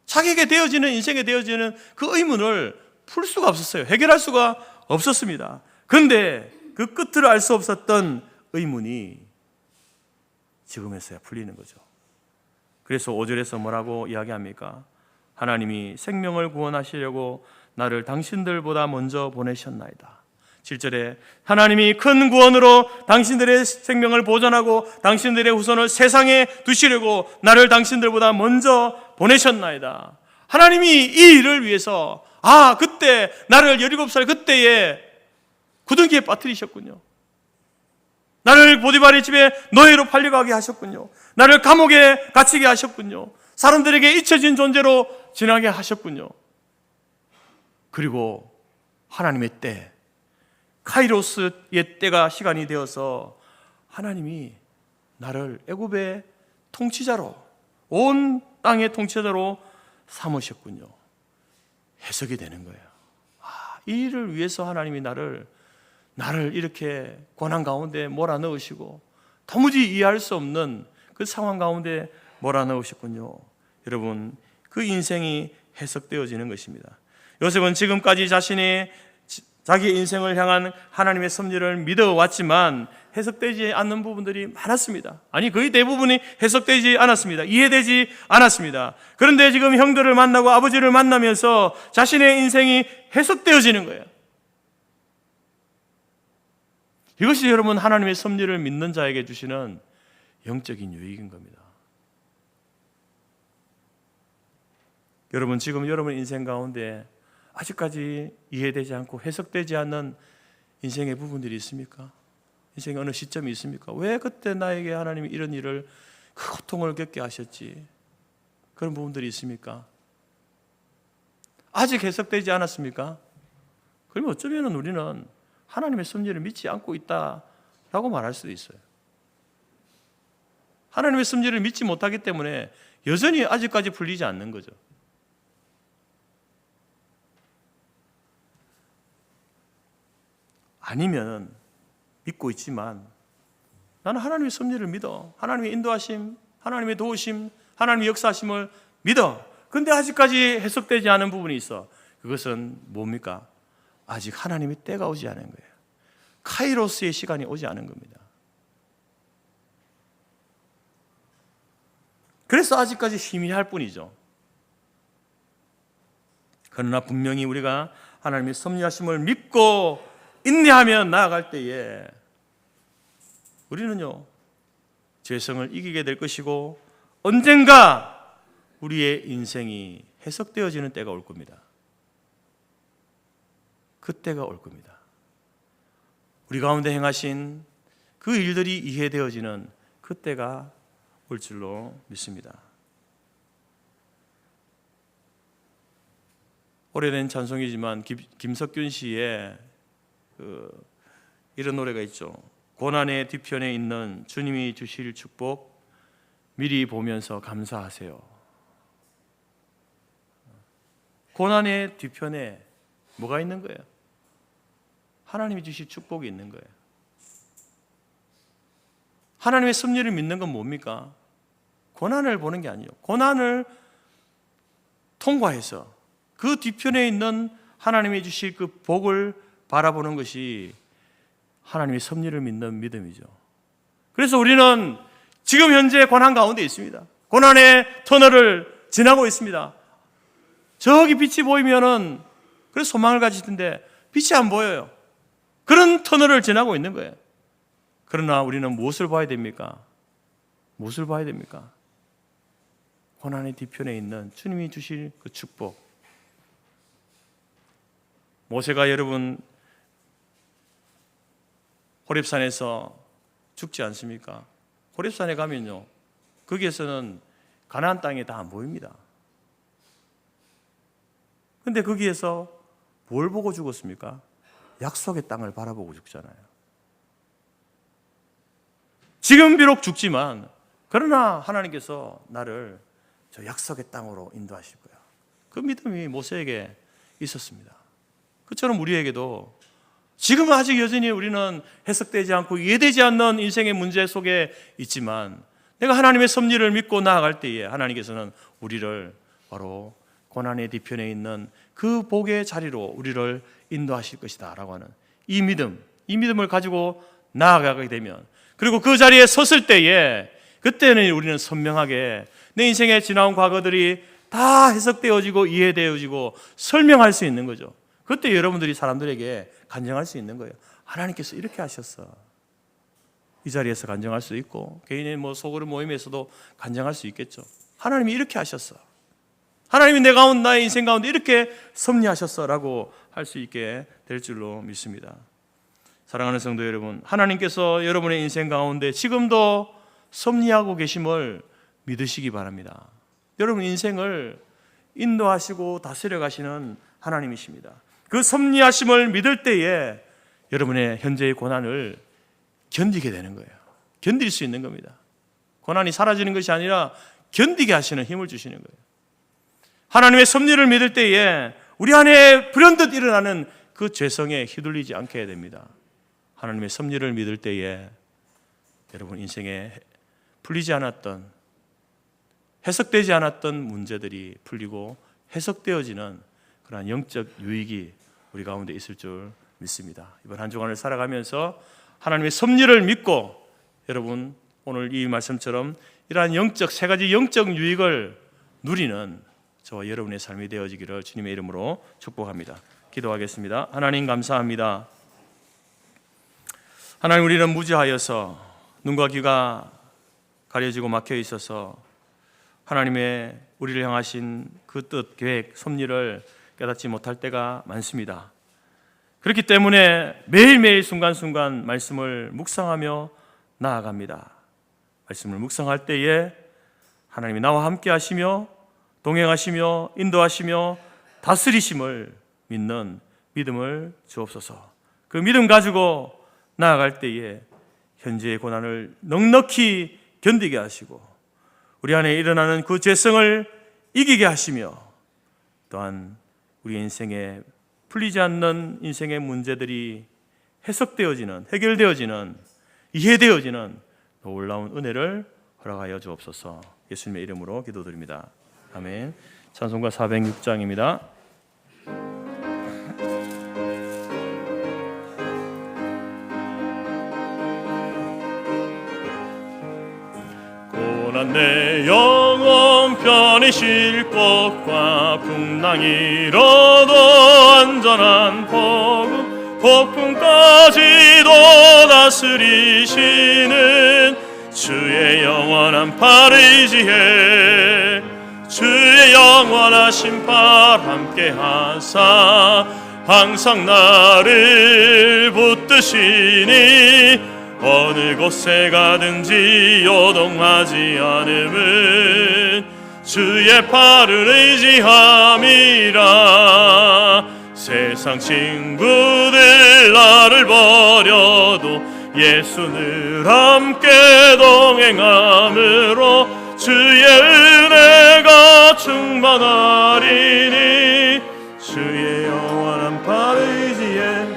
자기에게 되어지는, 인생에 되어지는 그 의문을 풀 수가 없었어요. 해결할 수가 없었습니다. 그런데 그 끝을 알 수 없었던 의문이 지금에서야 풀리는 거죠. 그래서 5절에서 뭐라고 이야기합니까? 하나님이 생명을 구원하시려고 나를 당신들보다 먼저 보내셨나이다. 7절에 하나님이 큰 구원으로 당신들의 생명을 보존하고 당신들의 후손을 세상에 두시려고 나를 당신들보다 먼저 보내셨나이다. 하나님이 이 일을 위해서 그때 나를 17살 그때에 구덩이에 빠뜨리셨군요. 나를 보디발의 집에 노예로 팔려가게 하셨군요. 나를 감옥에 갇히게 하셨군요. 사람들에게 잊혀진 존재로 지나게 하셨군요. 그리고 하나님의 때, 카이로스의 때가 시간이 되어서 하나님이 나를 애굽의 통치자로, 온 땅의 통치자로 삼으셨군요. 해석이 되는 거예요. 이 일을 위해서 하나님이 나를 이렇게 고난 가운데 몰아넣으시고 도무지 이해할 수 없는 그 상황 가운데 몰아넣으셨군요. 여러분, 그 인생이 해석되어지는 것입니다. 요셉은 지금까지 자기의 인생을 향한 하나님의 섭리를 믿어왔지만 해석되지 않는 부분들이 많았습니다. 아니, 거의 대부분이 해석되지 않았습니다. 이해되지 않았습니다. 그런데 지금 형들을 만나고 아버지를 만나면서 자신의 인생이 해석되어지는 거예요. 이것이 여러분 하나님의 섭리를 믿는 자에게 주시는 영적인 유익인 겁니다. 여러분, 지금 여러분 인생 가운데 아직까지 이해되지 않고 해석되지 않는 인생의 부분들이 있습니까? 인생의 어느 시점이 있습니까? 왜 그때 나에게 하나님이 이런 일을, 그 고통을 겪게 하셨지? 그런 부분들이 있습니까? 아직 해석되지 않았습니까? 그러면 어쩌면 우리는 하나님의 섭리를 믿지 않고 있다라고 말할 수도 있어요. 하나님의 섭리를 믿지 못하기 때문에 여전히 아직까지 풀리지 않는 거죠. 아니면 믿고 있지만 나는 하나님의 섭리를 믿어. 하나님의 인도하심, 하나님의 도우심, 하나님의 역사하심을 믿어. 그런데 아직까지 해석되지 않은 부분이 있어. 그것은 뭡니까? 아직 하나님의 때가 오지 않은 거예요. 카이로스의 시간이 오지 않은 겁니다. 그래서 아직까지 희미할 뿐이죠. 그러나 분명히 우리가 하나님의 섭리하심을 믿고 인내하며 나아갈 때에 우리는요, 죄성을 이기게 될 것이고 언젠가 우리의 인생이 해석되어지는 때가 올 겁니다. 그때가 올 겁니다. 우리 가운데 행하신 그 일들이 이해되어지는 그때가 올 줄로 믿습니다. 오래된 찬송이지만 김석균 씨의 이런 노래가 있죠. 고난의 뒤편에 있는 주님이 주실 축복 미리 보면서 감사하세요. 고난의 뒤편에 뭐가 있는 거예요? 하나님이 주실 축복이 있는 거예요. 하나님의 섭리를 믿는 건 뭡니까? 고난을 보는 게 아니에요. 고난을 통과해서 그 뒤편에 있는 하나님이 주실 그 복을 바라보는 것이 하나님의 섭리를 믿는 믿음이죠. 그래서 우리는 지금 현재 고난 가운데 있습니다. 고난의 터널을 지나고 있습니다. 저기 빛이 보이면은 그래서 소망을 가지던데 빛이 안 보여요. 그런 터널을 지나고 있는 거예요. 그러나 우리는 무엇을 봐야 됩니까? 무엇을 봐야 됩니까? 고난의 뒤편에 있는 주님이 주실 그 축복. 모세가 여러분 호렙산에서 죽지 않습니까? 호렙산에 가면요, 거기에서는 가나안 땅이 다 안 보입니다. 근데 거기에서 뭘 보고 죽었습니까? 약속의 땅을 바라보고 죽잖아요. 지금 비록 죽지만 그러나 하나님께서 나를 저 약속의 땅으로 인도하실 거야. 그 믿음이 모세에게 있었습니다. 그처럼 우리에게도 지금 아직 여전히 우리는 해석되지 않고 이해되지 않는 인생의 문제 속에 있지만 내가 하나님의 섭리를 믿고 나아갈 때에 하나님께서는 우리를 바로 고난의 뒤편에 있는 그 복의 자리로 우리를 인도하실 것이다 라고 하는 이 믿음을 가지고 나아가게 되면, 그리고 그 자리에 섰을 때에 그때는 우리는 선명하게 내 인생에 지나온 과거들이 다 해석되어지고 이해되어지고 설명할 수 있는 거죠. 그때 여러분들이 사람들에게 간증할 수 있는 거예요. 하나님께서 이렇게 하셨어. 이 자리에서 간증할 수 있고 개인의 소그룹 모임에서도 간증할 수 있겠죠. 하나님이 이렇게 하셨어. 하나님이 내 가운데, 나의 인생 가운데 이렇게 섭리하셨어라고 할 수 있게 될 줄로 믿습니다. 사랑하는 성도 여러분, 하나님께서 여러분의 인생 가운데 지금도 섭리하고 계심을 믿으시기 바랍니다. 여러분 인생을 인도하시고 다스려 가시는 하나님이십니다. 그 섭리하심을 믿을 때에 여러분의 현재의 고난을 견디게 되는 거예요. 견딜 수 있는 겁니다. 고난이 사라지는 것이 아니라 견디게 하시는 힘을 주시는 거예요. 하나님의 섭리를 믿을 때에 우리 안에 불현듯 일어나는 그 죄성에 휘둘리지 않게 됩니다. 하나님의 섭리를 믿을 때에 여러분 인생에 풀리지 않았던, 해석되지 않았던 문제들이 풀리고 해석되어지는 그러한 영적 유익이 우리 가운데 있을 줄 믿습니다. 이번 한 주간을 살아가면서 하나님의 섭리를 믿고 여러분 오늘 이 말씀처럼 이러한 세 가지 영적 유익을 누리는 저와 여러분의 삶이 되어지기를 주님의 이름으로 축복합니다. 기도하겠습니다. 하나님 감사합니다. 하나님, 우리는 무지하여서 눈과 귀가 가려지고 막혀 있어서 하나님의 우리를 향하신 그 뜻, 계획, 섭리를 깨닫지 못할 때가 많습니다. 그렇기 때문에 매일매일 순간순간 말씀을 묵상하며 나아갑니다. 말씀을 묵상할 때에 하나님이 나와 함께 하시며 동행하시며 인도하시며 다스리심을 믿는 믿음을 주옵소서. 그 믿음 가지고 나아갈 때에 현재의 고난을 넉넉히 견디게 하시고 우리 안에 일어나는 그 죄성을 이기게 하시며 또한 우리 인생에 풀리지 않는 인생의 문제들이 해석되어지는, 해결되어지는, 이해되어지는 놀라운 은혜를 허락하여 주옵소서. 예수님의 이름으로 기도드립니다. 아멘. 찬송가 406장입니다. 고난 내 영혼 편히 쉴 곳과 풍랑이로도 안전한 복음 폭풍까지도 다스리시는 주의 영원한 팔을 의지해 주의 영원하신 팔 함께 하사 항상 나를 붙드시니 어느 곳에 가든지 요동하지 않음은 주의 팔을 의지함이라. 세상 친구들 나를 버려도 예수 늘 함께 동행함으로 주의 은혜가 충만하리니 주의 영원한 팔을 의지해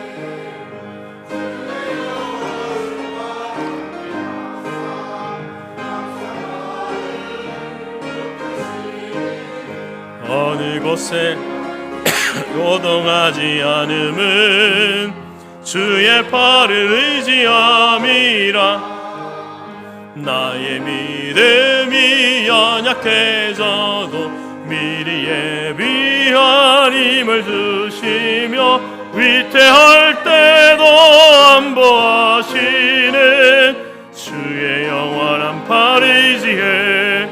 어느 곳에 요동하지 않음은 주의 팔을 의지함이라. 나의 믿음이 연약해져도 미리 예비한 힘을 주시며 위태할 때도 안보하시는 주의 영원한 팔을 의지해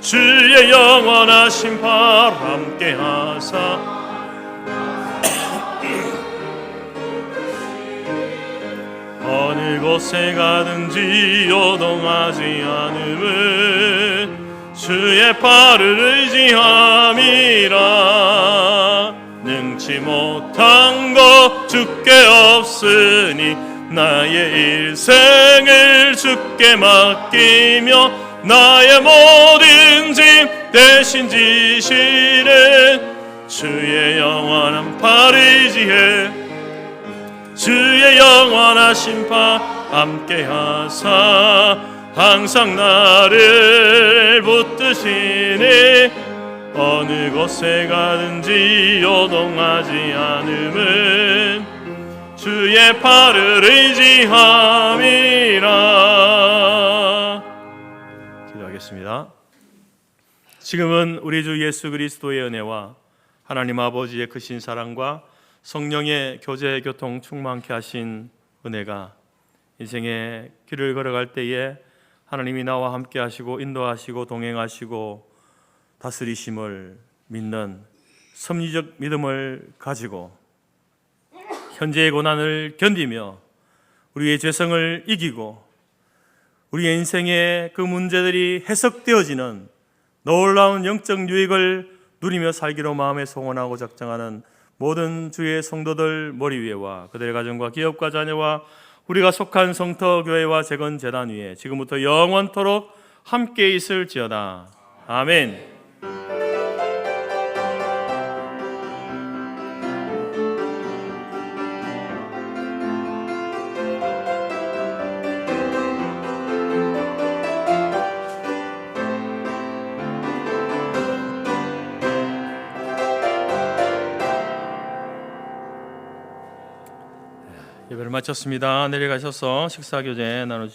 주의 영원하신 팔 함께 하사 어느 곳에 가든지 요동하지 않음은 주의 팔을 의지함이라. 능치 못한 것 주께 없으니 나의 일생을 주께 맡기며 나의 모든 짐 대신 지시는 주의 영원한 팔을 의지해 주의 영원하신 팔 함께 하사 항상 나를 붙드시니 어느 곳에 가든지 요동하지 않음은 주의 팔을 의지함이라. 기도하겠습니다. 지금은 우리 주 예수 그리스도의 은혜와 하나님 아버지의 크신 사랑과 성령의 교제 교통 충만케 하신 은혜가 인생의 길을 걸어갈 때에 하나님이 나와 함께 하시고 인도하시고 동행하시고 다스리심을 믿는 섭리적 믿음을 가지고 현재의 고난을 견디며 우리의 죄성을 이기고 우리의 인생의 그 문제들이 해석되어지는 놀라운 영적 유익을 누리며 살기로 마음에 소원하고 작정하는 모든 주의 성도들 머리 위에와 그들의 가정과 기업과 자녀와 우리가 속한 성터교회와 재건재단 위에 지금부터 영원토록 함께 있을지어다. 아멘. 예배를 마쳤습니다. 내려가셔서 식사교제 나눠주시기